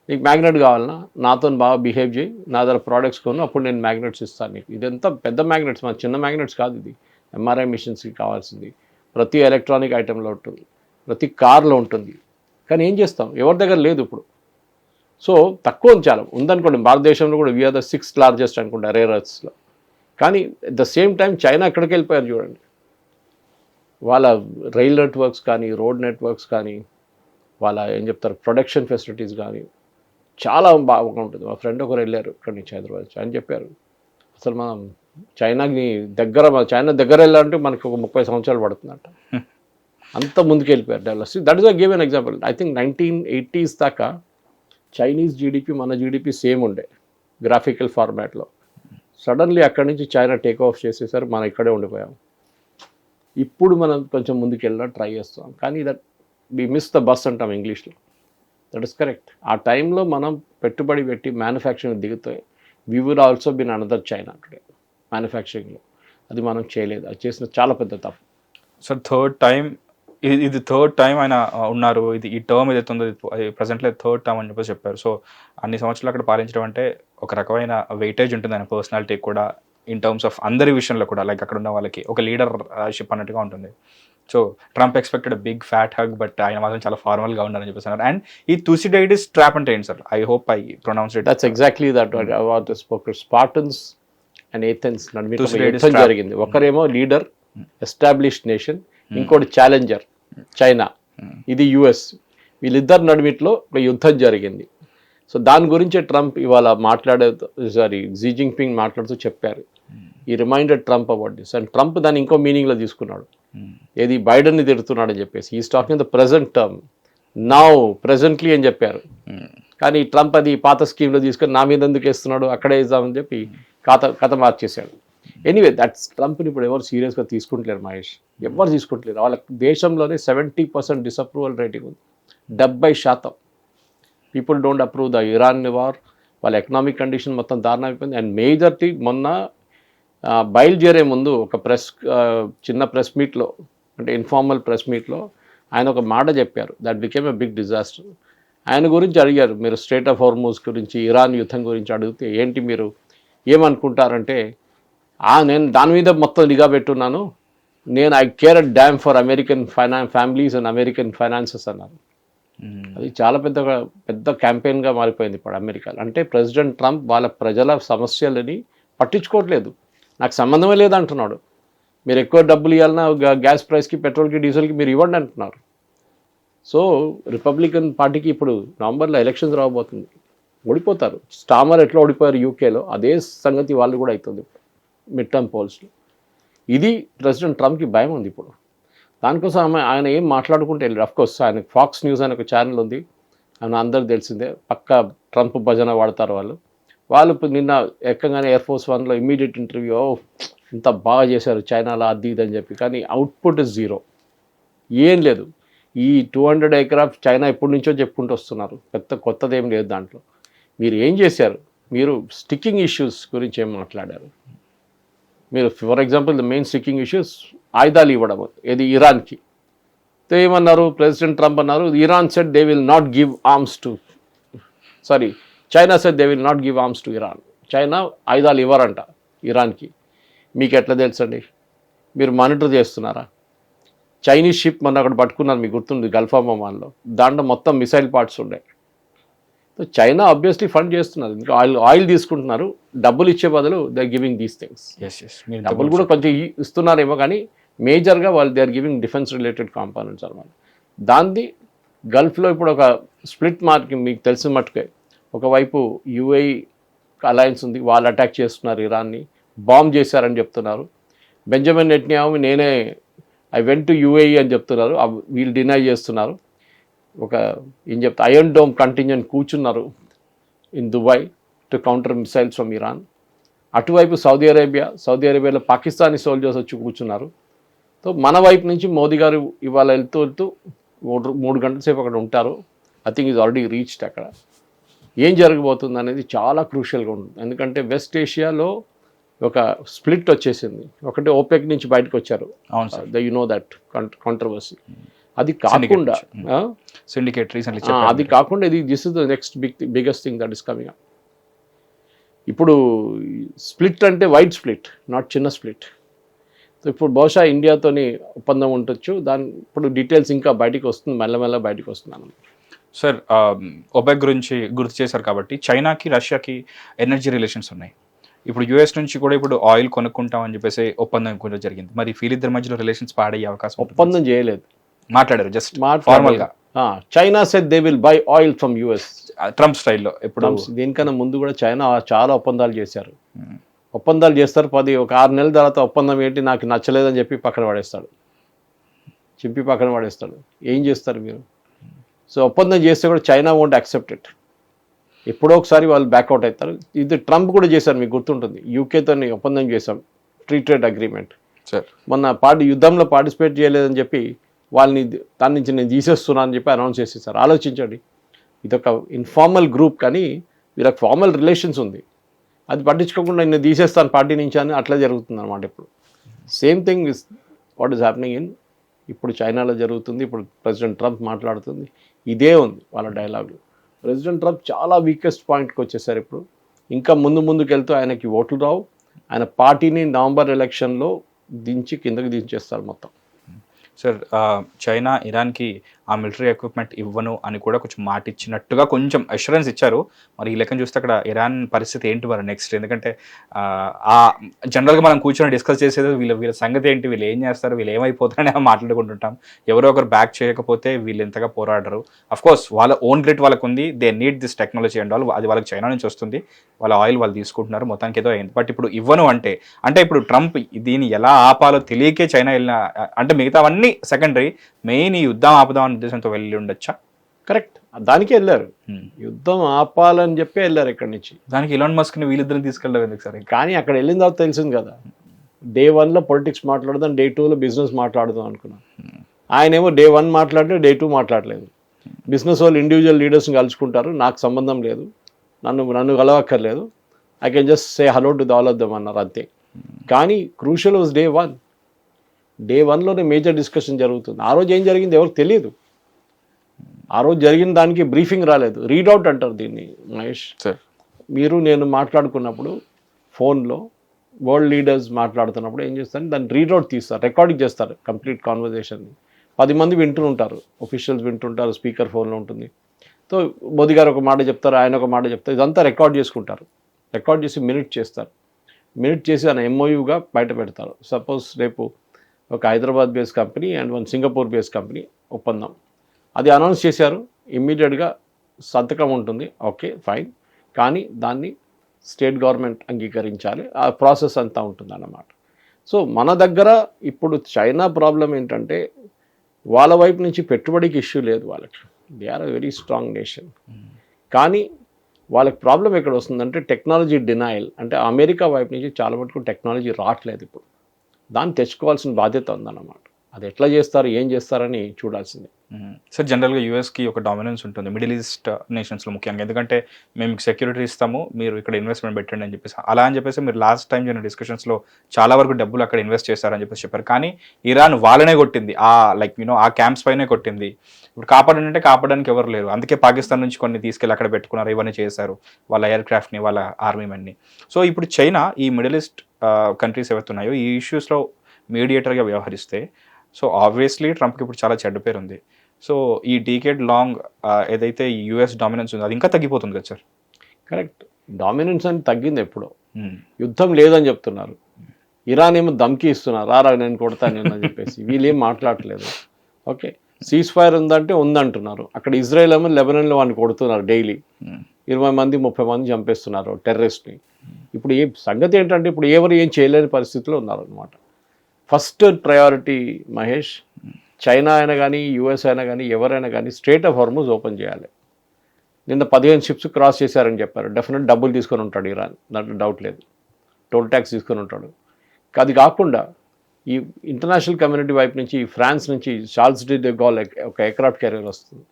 నీకు మ్యాగ్నెట్ కావాలన్నా నాతో బాగా బిహేవ్ చేయి, నా దగ్గర ప్రోడక్ట్స్ కొను, అప్పుడు నేను మ్యాగ్నెట్స్ ఇస్తాను నీకు. ఇదంతా పెద్ద మ్యాగ్నెట్స్, మన చిన్న మ్యాగ్నెట్స్ కాదు. ఇది ఎంఆర్ఐ మిషన్స్కి కావాల్సింది. ప్రతి ఎలక్ట్రానిక్ ఐటెంలో ఉంటుంది, ప్రతి కార్లో ఉంటుంది. కానీ ఏం చేస్తాం, ఎవరి దగ్గర లేదు ఇప్పుడు. సో తక్కువ చాలా ఉందనుకోండి, భారతదేశంలో కూడా వీఆర్ ద 6th లార్జెస్ట్ అనుకుంటా రేర్ ఎర్త్స్లో. కానీ at the same time China ఎక్కడికి వెళ్ళిపోయారు చూడండి. వాళ్ళ రైల్ నెట్వర్క్స్ కానీ, రోడ్ నెట్వర్క్స్ కానీ, వాళ్ళ ఏం చెప్తారు ప్రొడక్షన్ ఫెసిలిటీస్ కానీ చాలా బాగా ఉంటుంది. మా ఫ్రెండ్ ఒకరు వెళ్ళారు ఇక్కడి నుంచి హైదరాబాద్, ఆయన చెప్పారు అసలు మనం చైనా దగ్గర వెళ్ళాలంటే మనకు ఒక 30 సంవత్సరాలు పడుతుందంట. అంత ముందుకు వెళ్ళిపోయారు develop. That is a give an example. I think 1980s దాకా చైనీస్ జీడిపి మన జీడిపి సేమ్ ఉండే గ్రాఫికల్ ఫార్మాట్లో. సడన్లీ అక్కడి నుంచి చైనా టేక్ ఆఫ్ చేసేసరికి మనం ఇక్కడే ఉండిపోయాం. ఇప్పుడు మనం కొంచెం ముందుకు వెళ్ళడం ట్రై చేస్తాం, కానీ that we miss the bus అంటాం ఇంగ్లీష్లో. That is correct. ఆ టైంలో మనం పెట్టుబడి పెట్టి మ్యానుఫ్యాక్చరింగ్ దిగితే we would also been another China today మ్యానుఫ్యాక్చరింగ్లో. అది మనం చేయలేదు, అది చేసిన చాలా పెద్ద తప్పు. సార్ ఇది థర్డ్ టైం ఆయన ఉన్నారు. ఈ టర్మ్ ఏదైతే ఉందో ప్రజెంట్లో 3rd టర్మ్ అని చెప్పేసి చెప్పారు. సో అన్ని సంవత్సరాలు అక్కడ పాలించడం అంటే ఒక రకమైన వెయిటేజ్ ఉంటుంది ఆయన పర్సనాలిటీ కూడా, ఇన్ టర్మ్స్ ఆఫ్ అందరి విషయంలో కూడా. లైక్ అక్కడ ఉన్న వాళ్ళకి ఒక లీడర్షిప్ అన్నట్టుగా ఉంటుంది. So Trump expected big fat hug, but ఆయన మాత్రం చాలా ఫార్మల్గా ఉన్నారని చెప్పేసి. అండ్ ఈ తుసిడైటిస్ ట్రాప్ అంటే ఏంటి sir? I hope I pronounce it. That's exactly that what spoke. Spartans and Athens యుద్ధం జరిగింది. ఒకరేమో లీడర్, ఎస్టాబ్లిష్డ్ నేషన్, ఇంకోటి ఛాలెంజర్ చైనా, ఇది యుఎస్. వీళ్ళిద్దరు నడుమిట్లో ఒక యుద్ధం జరిగింది. సో దాని గురించే ట్రంప్ ఇవాళ జీ జిన్పింగ్ మాట్లాడుతూ చెప్పారు. ఈ reminded Trump about this. And Trump దాన్ని ఇంకో మీనింగ్లో తీసుకున్నాడు. ఏది బైడెన్ని తిడుతున్నాడు అని చెప్పేసి. ఈ talking the present term, now presently అని చెప్పారు. కానీ ట్రంప్ అది పాత స్కీమ్లో తీసుకొని నా మీద ఎందుకు వేస్తున్నాడు, అక్కడే ఇద్దామని చెప్పి కథ మార్చేశాడు. ఎనీవే దట్స్ ట్రంప్ని ఇప్పుడు ఎవరు సీరియస్గా తీసుకుంటలేరు మహేష్, ఎవరు తీసుకుంటలేరు. వాళ్ళ దేశంలోనే 70% డిసప్రూవల్ రేటింగ్ ఉంది. 70% people don't approve the Iran war. వాళ్ళ ఎకనామిక్ కండిషన్ మొత్తం దారుణం అయిపోయింది. అండ్ మేజర్టీ మొన్న బయలుదేరే ముందు ఒక చిన్న ప్రెస్ మీట్లో, అంటే ఇన్ఫార్మల్ ప్రెస్ మీట్లో ఆయన ఒక మాట చెప్పారు. That became a big disaster. ఆయన గురించి అడిగారు, మీరు స్ట్రైట్ ఆఫ్ హార్మూజ్ గురించి, ఇరాన్ యుద్ధం గురించి అడిగితే ఏంటి మీరు ఏమనుకుంటారంటే, నేను దాని మీద మొత్తం నిఘా పెట్టున్నాను, నేను I care a dam for American families and American finances అన్నారు. అది చాలా పెద్ద క్యాంపెయిన్గా మారిపోయింది ఇప్పుడు అమెరికాలో. అంటే ప్రెసిడెంట్ ట్రంప్ వాళ్ళ ప్రజల సమస్యలని పట్టించుకోవట్లేదు, నాకు సంబంధమే లేదంటున్నాడు. మీరు ఎక్కువ డబ్బులు ఇవ్వాలన్నా గ్యాస్ ప్రైస్కి, పెట్రోల్కి, డీజిల్కి మీరు ఇవ్వండి అంటున్నారు. సో రిపబ్లికన్ పార్టీకి ఇప్పుడు నవంబర్లో ఎలక్షన్స్ రాబోతుంది, ఓడిపోతారు. స్టామర్ ఎట్లా ఓడిపోయారు యూకేలో, అదే సంగతి వాళ్ళు కూడా అవుతుంది మిడ్ టర్మ్ పోల్స్లో. ఇది ప్రెసిడెంట్ ట్రంప్కి భయం ఉంది ఇప్పుడు. దానికోసం ఆయన ఏం మాట్లాడుకుంటే వెళ్ళారు. అఫ్కోర్స్ ఆయన ఫాక్స్ న్యూస్ అనే ఒక ఛానల్ ఉంది, ఆయన అందరికి తెలిసిందే, పక్కా ట్రంప్ భజన వాడతారు వాళ్ళు నిన్న ఎక్కగానే ఎయిర్ ఫోర్స్ 1లో ఇమ్మీడియట్ ఇంటర్వ్యూ, ఇంత బాగా చేశారు చైనాలో అది ఇది అని చెప్పి. కానీ అవుట్పుట్ ఇస్ జీరో, ఏం లేదు. ఈ 200 ఎయిర్క్రాఫ్ట్ చైనా ఎప్పటి నుంచో చెప్పుకుంటూ వస్తున్నారు, కొత్తదేం లేదు దాంట్లో. మీరు ఏం చేశారు? మీరు స్టిక్కింగ్ ఇష్యూస్ గురించి ఏం మాట్లాడారు? మీరు for example the main sticking issues ఆయుధాలు ఇవ్వడం, ఏది ఇరాన్కి. ఏమన్నారు ప్రెసిడెంట్ ట్రంప్ అన్నారు, Iran said they will not give arms to China said they will not give arms to Iran. China ఆయుధాలు ఇవ్వరంట ఇరాన్కి. మీకు ఎట్లా తెలుసండి? మీరు మానిటర్ చేస్తున్నారా? చైనీస్ షిప్ మొన్న అక్కడ పట్టుకున్నారు, మీకు గుర్తుంది, గల్ఫ్ ఆఫ్ ఒమాన్లో. దాంట్లో మొత్తం మిసైల్ పార్ట్స్ ఉండే. సో చైనా ఆబ్వియస్లీ ఫండ్ చేస్తున్నారు, ఇంకా ఆయిల్ తీసుకుంటున్నారు, డబ్బులు ఇచ్చే బదులు they are giving these things. డబ్బులు కూడా కొంచెం ఇస్తున్నారేమో కానీ మేజర్గా వాళ్ళు they are giving defence related components అనమాట. దాన్ని గల్ఫ్లో ఇప్పుడు ఒక స్ప్లిట్ మార్క్ మీకు తెలిసిన మట్టుకే, ఒకవైపు యుఏఈ అలయన్స్ ఉంది, వాళ్ళు అటాక్ చేస్తున్నారు ఇరాన్ని, బాంబ్ చేశారని చెప్తున్నారు. బెంజమిన్ నెట్న్యాహు నేనే ఐ వెంట్ టు యుఏఈ అని చెప్తున్నారు, వీళ్ళు డినై చేస్తున్నారు. ఒక ఏం చెప్తా ఐరన్ డోమ్ కంటింజెంట్ కూర్చున్నారు in Dubai to counter missiles from Iran. అటువైపు సౌదీ అరేబియాలో పాకిస్తానీ సోల్జర్స్ వచ్చి కూర్చున్నారు. సో మన వైపు నుంచి మోదీ గారు ఇవాళ వెళ్తూ 3 గంటల సేపు అక్కడ ఉంటారు. I think is already reached. అక్కడ ఏం జరగబోతుంది అనేది చాలా క్రూషియల్గా ఉంటుంది. ఎందుకంటే వెస్ట్ ఏషియాలో ఒక స్ప్లిట్ వచ్చేసింది. ఒకటి ఓపెక్ నుంచి బయటకు వచ్చారు, యు నో దట్ కాంట్రవర్సీ. అది కాకుండా ఇది this is the next biggest thing that is coming up. ఇప్పుడు స్ప్లిట్ అంటే వైడ్ స్ప్లిట్, నాట్ చిన్న స్ప్లిట్. సో ఇప్పుడు బహుశా ఇండియాతోని ఒప్పందం ఉండొచ్చు. ఇప్పుడు డీటెయిల్స్ ఇంకా బయటికి వస్తుంది, మెల్లమెల్ల బయటకు వస్తున్నాను. సార్, ఒపెక్ గురించి గుర్తు చేశారు కాబట్టి చైనాకి రష్యాకి ఎనర్జీ రిలేషన్స్ ఉన్నాయి. ఇప్పుడు యూఎస్ నుంచి కూడా ఇప్పుడు ఆయిల్ కొనుక్కుంటామని చెప్పేసి ఒప్పందం కూడా జరిగింది. మరి వీళ్ళిద్దరి మధ్యలో రిలేషన్స్ పాడయ్యే అవకాశం? ఒప్పందం చేయలేదు, మాట్లాడారు జస్ట్ ఫార్మల్ గా. China said they will buy oil from US, Trump స్టైల్లో. ఇప్పుడు దీనికన్నా ముందు కూడా చైనా చాలా ఒప్పందాలు చేశారు. ఒప్పందాలు చేస్తారు, ఒక 6 నెలల తర్వాత ఒప్పందం ఏంటి నాకు నచ్చలేదని చెప్పి పక్కన పడేస్తాడు, చింపి పక్కన పడేస్తాడు. ఏం చేస్తారు మీరు? సో ఒప్పందం చేస్తే కూడా చైనా వోంట్ యాక్సెప్ట్ ఇట్. ఎప్పుడో ఒకసారి వాళ్ళు బ్యాక్అవుట్ అవుతారు. ఇది ట్రంప్ కూడా చేశారు, మీకు గుర్తుంటుంది. యూకేతో ఒప్పందం చేశాం, ఫ్రీ ట్రేడ్ అగ్రిమెంట్. మొన్న యుద్ధంలో పార్టిసిపేట్ చేయలేదని చెప్పి వాళ్ళని దాని నుంచి నేను తీసేస్తున్నాను అని చెప్పి అనౌన్స్ చేసేసారు. ఆలోచించండి, ఇదొక ఇన్ఫార్మల్ గ్రూప్ కానీ వీళ్ళకి ఫార్మల్ రిలేషన్స్ ఉంది. అది పట్టించుకోకుండా నేను తీసేస్తాను పార్టీ నుంచి అని అట్లా జరుగుతుంది అనమాట. ఇప్పుడు same thing is what is happening ఇప్పుడు చైనాలో జరుగుతుంది. ఇప్పుడు ప్రెసిడెంట్ ట్రంప్ మాట్లాడుతుంది, ఇదే ఉంది వాళ్ళ డైలాగులు. ప్రెసిడెంట్ ట్రంప్ చాలా వీకెస్ట్ పాయింట్కి వచ్చేసారు. ఇప్పుడు ఇంకా ముందుకు వెళ్తూ ఆయనకి ఓట్లు రావు. ఆయన పార్టీని నవంబర్ ఎలక్షన్లో కిందకి దించేస్తారు మొత్తం. సార్, చైనా ఇరాన్కి ఆ మిలిటరీ ఎక్విప్మెంట్ ఇవ్వను అని కూడా కొంచెం మాట ఇచ్చినట్టుగా కొంచెం అష్యూరెన్స్ ఇచ్చారు. మరి ఈ లెక్కన చూస్తే అక్కడ ఇరాన్ పరిస్థితి ఏంటి మరి నెక్స్ట్? ఎందుకంటే జనరల్గా మనం కూర్చొని డిస్కస్ చేసేది వీళ్ళ సంగతి ఏంటి, వీళ్ళు ఏం చేస్తారు, వీళ్ళు ఏమైపోతారని మాట్లాడుకుంటుంటాం. ఎవరో ఒకరు బ్యాక్ చేయకపోతే వీళ్ళు ఎంతగా పోరాడరు. అఫ్కోర్స్ వాళ్ళ ఓన్ గ్రిడ్ వాళ్ళకు ఉంది, they need this technology and all. అది వాళ్ళకి చైనా నుంచి వస్తుంది, వాళ్ళ ఆయిల్ వాళ్ళు తీసుకుంటున్నారు, మొత్తానికి ఏదో అయింది. బట్ ఇప్పుడు ఇవ్వను అంటే ఇప్పుడు ట్రంప్ దీన్ని ఎలా ఆపాలో తెలియకే చైనా వెళ్ళిన, అంటే మిగతావన్నీ సెకండరీ, మెయిన్ ఈ యుద్ధం ఆపుదాం ఉద్దేశంతో వెళ్ళి ఉండొచ్చా? కరెక్ట్, దానికే వెళ్ళారు. యుద్ధం ఆపాలని చెప్పి వెళ్ళారు ఇక్కడి నుంచి. దానికి ఇలాన్ మస్క్ ని వీళ్ళిద్దరిని తీసుకెళ్ళడం ఎందుకు సార్? కానీ అక్కడ వెళ్ళిన తర్వాత తెలిసింది కదా, డే 1లో పొలిటిక్స్ మాట్లాడదాం, డే 2లో బిజినెస్ మాట్లాడదాం అనుకున్నాం. ఆయనేమో డే 1 మాట్లాడితే డే 2 మాట్లాడలేదు. బిజినెస్ వాళ్ళు ఇండివిజువల్ లీడర్స్ని కలుసుకుంటారు, నాకు సంబంధం లేదు, నన్ను కలవక్కర్లేదు, I can just say hello to all of them అన్నారు అంతే. కానీ క్రూషియల్ వాజ్ డే 1. డే 1లోనే మేజర్ డిస్కషన్ జరుగుతుంది. ఆ రోజు ఏం జరిగింది ఎవరికి తెలియదు. ఆ రోజు జరిగిన దానికి బ్రీఫింగ్ రాలేదు, రీడౌట్ అంటారు దీన్ని. మహేష్ సార్, మీరు నేను మాట్లాడుకున్నప్పుడు ఫోన్లో వరల్డ్ లీడర్స్ మాట్లాడుతున్నప్పుడు ఏం చేస్తారు, దాన్ని రీడౌట్ తీస్తారు, రికార్డింగ్ చేస్తారు కంప్లీట్ కాన్వర్జేషన్ని. 10 మంది వింటుంటారు, ఒఫీషియల్స్ వింటుంటారు, స్పీకర్ ఫోన్లో ఉంటుంది. సో మోదీ గారు ఒక మాట చెప్తారు, ఆయన ఒక మాట చెప్తారు, ఇదంతా రికార్డ్ చేసుకుంటారు. రికార్డ్ చేసి మినిట్ చేస్తారు. మినిట్ చేసి ఆయన ఎంఓయూగా బయట పెడతారు. సపోజ్ రేపు ఒక Hyderabad base company and 1 Singapore base company ఒప్పందం, అది అనౌన్స్ చేశారు. ఇమ్మీడియట్గా సంతకం ఉంటుంది, ఓకే ఫైన్. కానీ దాన్ని స్టేట్ గవర్నమెంట్ అంగీకరించాలి, ఆ ప్రాసెస్ అంతా ఉంటుంది అన్నమాట. సో మన దగ్గర ఇప్పుడు చైనా ప్రాబ్లం ఏంటంటే వాళ్ళ వైపు నుంచి పెట్టుబడికి ఇష్యూ లేదు వాళ్ళకి, they are a very strong nation. కానీ వాళ్ళకి ప్రాబ్లం ఎక్కడ వస్తుందంటే టెక్నాలజీ డినైల్. అంటే అమెరికా వైపు నుంచి చాలా మటుకు టెక్నాలజీ రావట్లేదు. ఇప్పుడు దాన్ని తెచ్చుకోవాల్సిన బాధ్యత ఉందన్నమాట. అది ఎట్లా చేస్తారు, ఏం చేస్తారని చూడాల్సిందే. సార్, జనరల్గా యూఎస్కి ఒక డామినెన్స్ ఉంటుంది మిడిల్ ఈస్ట్ నేషన్స్లో ముఖ్యంగా, ఎందుకంటే మేము మీకు సెక్యూరిటీ ఇస్తాము, మీరు ఇక్కడ ఇన్వెస్ట్మెంట్ పెట్టండి అని చెప్పేసి. అలా అని చెప్పేసి మీరు లాస్ట్ టైం జరిగిన డిస్కషన్స్లో చాలా వరకు డబ్బులు అక్కడ ఇన్వెస్ట్ చేస్తారని చెప్పేసి చెప్పారు. కానీ ఇరాన్ వాళ్ళనే కొట్టింది, ఆ క్యాంప్స్ పైనే కొట్టింది. ఇప్పుడు కాపాడంటే కాపాడడానికి ఎవరు లేరు, అందుకే పాకిస్తాన్ నుంచి కొన్ని తీసుకెళ్ళి అక్కడ పెట్టుకున్నారు, ఇవన్నీ చేశారు వాళ్ళ ఎయిర్ క్రాఫ్ట్ని, వాళ్ళ ఆర్మీ మెన్ని. సో ఇప్పుడు చైనా ఈ మిడిల్ ఈస్ట్ కంట్రీస్ ఏవైతే ఉన్నాయో ఈ ఇష్యూస్లో మీడియేటర్గా వ్యవహరిస్తే, సో ఆబ్వియస్లీ ట్రంప్కి ఇప్పుడు చాలా చెడ్డ పేరు ఉంది. సో ఈ డీకేడ్ లాంగ్ ఏదైతే యుఎస్ డామినెన్స్ ఉందో అది ఇంకా తగ్గిపోతుంది కదా సార్? కరెక్ట్. డామినెన్స్ అని తగ్గింది ఎప్పుడో. యుద్ధం లేదని చెప్తున్నారు. ఇరాన్ ఏమో దమ్కి ఇస్తున్నారు, రారా నేను కొడతాను అని చెప్పేసి. వీళ్ళు ఏం మాట్లాడట్లేదు. ఓకే, సీజ్ ఫైర్ ఉందంటే ఉందంటున్నారు. అక్కడ ఇజ్రాయెల్ ఏమో లెబనాన్లో వాడిని కొడుతున్నారు డైలీ. 20 మంది 30 మంది చంపేస్తున్నారు టెర్రరిస్ట్ని. ఇప్పుడు ఏ సంగతి ఏంటంటే ఇప్పుడు ఎవరు ఏం చేయలేని పరిస్థితిలో ఉన్నారనమాట. ఫస్ట్ ప్రయారిటీ మహేష్, చైనా అయినా కానీ యుఎస్ అయినా కానీ ఎవరైనా కానీ స్ట్రెయిట్ ఆఫ్ హార్మోజ్ ఓపెన్ చేయాలి. నిన్న 15 షిప్స్ క్రాస్ చేశారని చెప్పారు. డెఫినెట్ డబ్బులు తీసుకొని ఉంటాడు ఇరాన్, దాంట్లో డౌట్ లేదు. టోల్ ట్యాక్స్ తీసుకొని ఉంటాడు. అది కాకుండా ఈ ఇంటర్నేషనల్ కమ్యూనిటీ వైపు నుంచి ఫ్రాన్స్ నుంచి చార్ల్స్ డి గాల్ ఒక ఎయిర్క్రాఫ్ట్ క్యారియర్ వస్తుంది.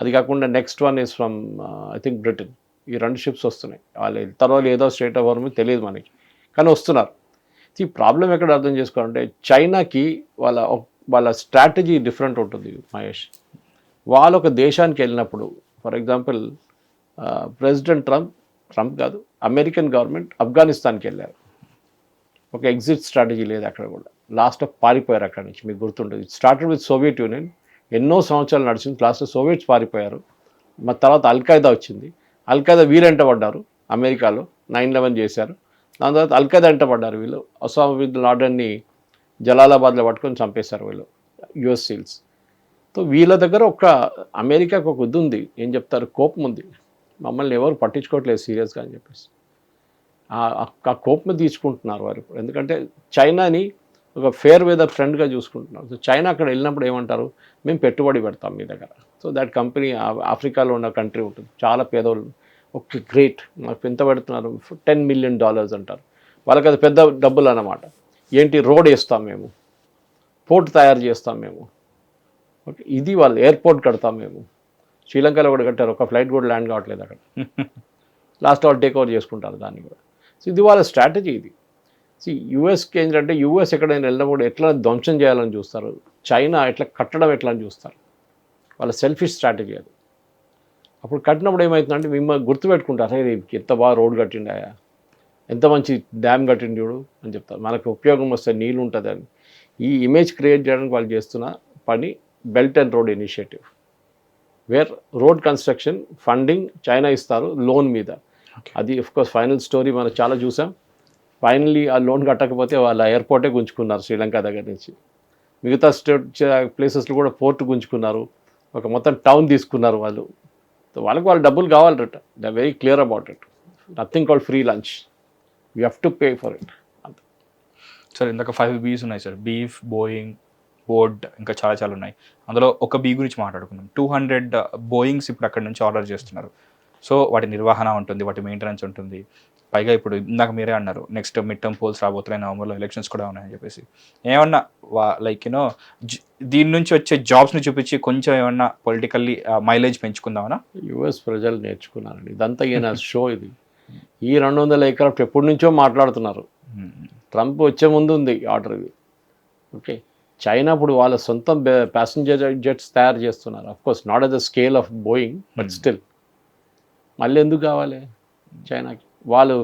అది కాకుండా next one is from I think Britain. ఈ 2 షిప్స్ వస్తున్నాయి. వాళ్ళు తర్వాత ఏదో స్టేట్ ఆఫ్ హార్మోజ్ తెలియదు మనకి, కానీ వస్తున్నారు. ఈ ప్రాబ్లం ఎక్కడ అర్థం చేసుకోవాలంటే చైనాకి వాళ్ళ స్ట్రాటజీ డిఫరెంట్ ఉంటుంది మహేష్. వాళ్ళు ఒక దేశానికి వెళ్ళినప్పుడు, ఫర్ ఎగ్జాంపుల్ ప్రెసిడెంట్ ట్రంప్ కాదు, అమెరికన్ గవర్నమెంట్ ఆఫ్ఘనిస్తాన్కి వెళ్ళారు. ఒక ఎగ్జిట్ స్ట్రాటజీ లేదు అక్కడ కూడా. లాస్ట్ పారిపోయారు అక్కడ నుంచి. మీకు గుర్తుంటుంది, స్టార్టెడ్ విత్ సోవియట్ యూనియన్, ఎన్నో సంవత్సరాలు నడిచింది. లాస్ట్ సోవియట్స్ పారిపోయారు. మరి తర్వాత అల్ఖైదా వచ్చింది. అల్ఖైదా వీళ్ళంట పడ్డారు అమెరికాలో, 9/11 చేశారు. దాని తర్వాత అల్ఖైదా వెంట పడ్డారు వీళ్ళు. ఒసామా బిన్ లాడెన్ని జలాలాబాద్లో పట్టుకొని చంపేశారు వీళ్ళు, యుఎస్ సీల్స్. సో వీళ్ళ దగ్గర అమెరికాకు ఒక ఇది ఉంది, ఏం చెప్తారు, కోపం ఉంది. మమ్మల్ని ఎవరు పట్టించుకోవట్లేదు సీరియస్గా అని చెప్పేసి ఆ కోపం తీసుకుంటున్నారు వారు ఇప్పుడు. ఎందుకంటే చైనాని ఒక ఫేర్ వెదర్ ఫ్రెండ్గా చూసుకుంటున్నారు. సో చైనా అక్కడ వెళ్ళినప్పుడు ఏమంటారు, మేము పెట్టుబడి పెడతాం మీ దగ్గర. సో దాట్ కంపెనీ ఆఫ్రికాలో ఉన్న కంట్రీ ఉంటుంది, చాలా పేదోళ్ళు. ఓకే గ్రేట్, మాకు ఎంత పెడుతున్నారు, $10 million అంటారు. వాళ్ళకి అది పెద్ద డబ్బులు అన్నమాట. ఏంటి, రోడ్ వేస్తాం మేము, పోర్ట్ తయారు చేస్తాం మేము, ఓకే ఇది వాళ్ళు ఎయిర్పోర్ట్ కడతాం మేము. శ్రీలంకలో కూడా కట్టారు, ఒక ఫ్లైట్ కూడా ల్యాండ్ కావట్లేదు అక్కడ. లాస్ట్ వాళ్ళు టేక్ ఓవర్ చేసుకుంటారు దాన్ని కూడా. సో ఇది వాళ్ళ స్ట్రాటజీ ఇది. సో యూఎస్కి ఏంటంటే యూఎస్ ఎక్కడైనా వెళ్ళినప్పుడు ఎట్లా ధ్వంసం చేయాలని చూస్తారు, చైనా ఎట్లా కట్టడం ఎట్లా అని చూస్తారు. వాళ్ళ సెల్ఫిష్ స్ట్రాటజీ అది. అప్పుడు కట్టినప్పుడు ఏమవుతుందంటే మిమ్మల్ని గుర్తుపెట్టుకుంటారు, అరే ఎంత బాగా రోడ్ కట్టిండాయా, ఎంత మంచి డ్యామ్ కట్టిండి చూడు అని చెప్తారు. మనకు ఉపయోగం వస్తే నీళ్ళు ఉంటుంది అని. ఈ ఇమేజ్ క్రియేట్ చేయడానికి వాళ్ళు చేస్తున్న పని belt and road initiative, where road construction funding China ఇస్తారు లోన్ మీద. అది ఆఫ్కోర్స్ ఫైనల్ స్టోరీ మనం చాలా చూసాం. ఫైనల్లీ ఆ లోన్ కట్టకపోతే వాళ్ళ ఎయిర్పోర్టే గుంజుకున్నారు శ్రీలంక దగ్గర నుంచి. మిగతా ప్లేసెస్లో కూడా పోర్ట్ గుంజుకున్నారు, ఒక మొత్తం టౌన్ తీసుకున్నారు వాళ్ళు. వాళ్ళకి డబ్బులు కావాలట. They very clear about it. Nothing called free lunch, you have to pay for it. Sir ఇందాక 5 Bs ఉన్నాయి సార్, బీఫ్, బోయింగ్, బోర్డ్, ఇంకా చాలా చాలా ఉన్నాయి. అందులో ఒక బీ గురించి మాట్లాడుకుందాం. 200 బోయింగ్స్ ఇప్పుడు అక్కడ నుంచి ఆర్డర్ చేస్తున్నారు. సో వాటి నిర్వహణ ఉంటుంది, వాటి మెయింటెనెన్స్ ఉంటుంది. పైగా ఇప్పుడు ఇందాక మీరే అన్నారు నెక్స్ట్ మిడ్ టర్మ్ పోల్స్ రాబోతున్నాయి, నవంబర్లో ఎలక్షన్స్ కూడా ఉన్నాయని చెప్పేసి. ఏమన్నా లైక్ యూనో దీని నుంచి వచ్చే జాబ్స్ని చూపించి కొంచెం ఏమన్నా పొలిటికల్లీ మైలేజ్ పెంచుకుందామనా? యుఎస్ ప్రజలు నేర్చుకున్నారండి ఇదంతా. ఈయన షో ఇది. ఈ 200 ఎయిర్క్రాఫ్ట్ ఎప్పటి నుంచో మాట్లాడుతున్నారు. ట్రంప్ వచ్చే ముందు ఉంది ఆర్డర్ ఇది. ఓకే, చైనా ఇప్పుడు వాళ్ళ సొంత ప్యాసింజర్ జెట్స్ తయారు చేస్తున్నారు. Of course not at the scale of Boeing, but still మళ్ళీ ఎందుకు కావాలి చైనాకి? వాళ్ళు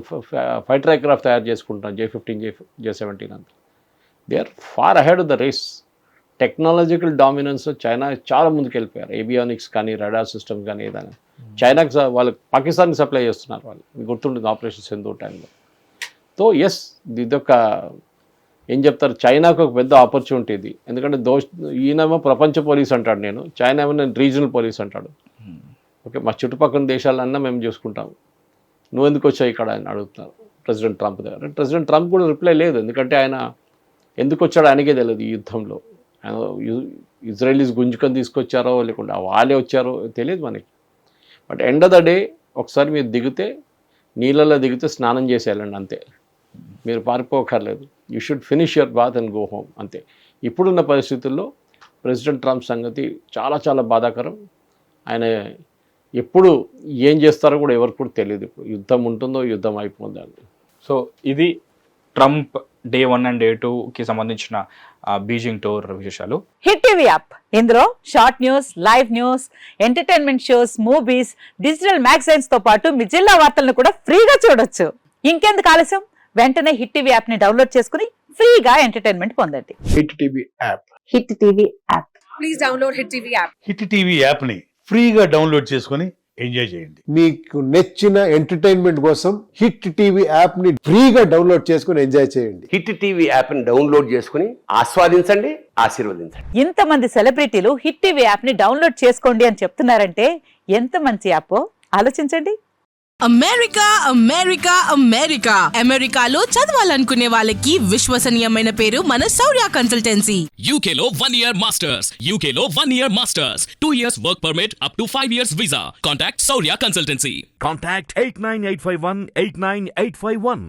ఫైటర్ ఎయిర్క్రాఫ్ట్ తయారు చేసుకుంటున్నారు, J-15, J-17 అంతా. They are far ahead of the race. Technological డామినెన్స్లో చైనా చాలా ముందుకు వెళ్ళిపోయారు. ఏవియానిక్స్ కానీ, రడార్ సిస్టమ్స్ కానీ ఏదైనా చైనాకి వాళ్ళు పాకిస్తాన్కి సప్లై చేస్తున్నారు. వాళ్ళు మీకు గుర్తుంటుంది ఆపరేషన్ సింధూర్ టైంలో. సో ఎస్, ఇదొక ఏం చెప్తారు, చైనాకు ఒక పెద్ద ఆపర్చునిటీ ఇది. ఎందుకంటే ఈయనేమో ప్రపంచ పోలీస్ అంటాడు, చైనా ఏమో నేను రీజనల్ పోలీస్ అంటాడు. ఓకే, మా చుట్టుపక్కల దేశాలన్నా మేము చూసుకుంటాము, నువ్వు ఎందుకు వచ్చావు ఇక్కడ అని అడుగుతున్నారు ప్రెసిడెంట్ ట్రంప్ దగ్గర. ప్రెసిడెంట్ ట్రంప్ కూడా రిప్లై లేదు, ఎందుకంటే ఆయన ఎందుకు వచ్చాడో ఆయనకే తెలియదు. ఈ యుద్ధంలో ఆయన ఇజ్రాయలీస్ గుంజుకొని తీసుకొచ్చారో లేకుండా వాళ్ళే వచ్చారో తెలియదు మనకి. But end of the day ఒకసారి మీరు దిగితే, నీళ్ళలో దిగితే స్నానం చేసేయాలండి అంతే, మీరు పారిపోకర్లేదు. You should finish your bath and go home అంతే. ఇప్పుడున్న పరిస్థితుల్లో ప్రెసిడెంట్ ట్రంప్ సంగతి చాలా చాలా బాధాకరం. ఆయన ఎప్పుడు ఏం చేస్తారో కూడా ఎవరికి కూడా తెలియదు. ఇప్పుడు యుద్ధం ఉంటుందో యుద్ధం అయిపోతుందండి. సో ఇది ట్రంప్ Day 1 and Day 2కి సంబంధించిన బీజింగ్ టూర్ విశేషాలు. హిట్ టీవీ యాప్, ఇందులో short news, live news, entertainment shows, movies, digital magazines తో పాటు మీ జిల్లా వార్తలను కూడా ఫ్రీగా చూడొచ్చు. ఇంకెందుకు ఆలస్యం, వెంటనే హిట్ టీవీ యాప్ ని డౌన్లోడ్ చేసుకుని ఫ్రీగా ఎంటర్టైన్మెంట్ పొందండి. Hit TV app. Hit TV app please download Hit TV app. Hit TV యాప్ని ఫ్రీగా డౌన్లోడ్ చేసుకొని ఎంజాయ్ చేయండి. మీకు నచ్చిన ఎంటర్టైన్మెంట్ కోసం హిట్ టీవీ యాప్ ని ఫ్రీగా డౌన్లోడ్ చేసుకుని ఎంజాయ్ చేయండి. హిట్ టీవీ యాప్ని డౌన్లోడ్ చేసుకుని ఆస్వాదించండి, ఆశీర్వదించండి. ఇంతమంది సెలబ్రిటీలు హిట్ టీవీ యాప్ ని డౌన్లోడ్ చేసుకోండి అని చెప్తున్నారంటే ఎంత మంచి యాప్ ఆలోచించండి. అమెరికా అమెరికా అమెరికా అమెరికాలో చదవాలనుకునే వాళ్ళకి విశ్వసనీయమైన పేరు మన శౌర్య కన్సల్టెన్సీ. UK లో 1 year masters, UK లో 1 year masters, 2 years work permit up to 5 years visa. Contact Saurya Consultancy. Contact 89851 89851.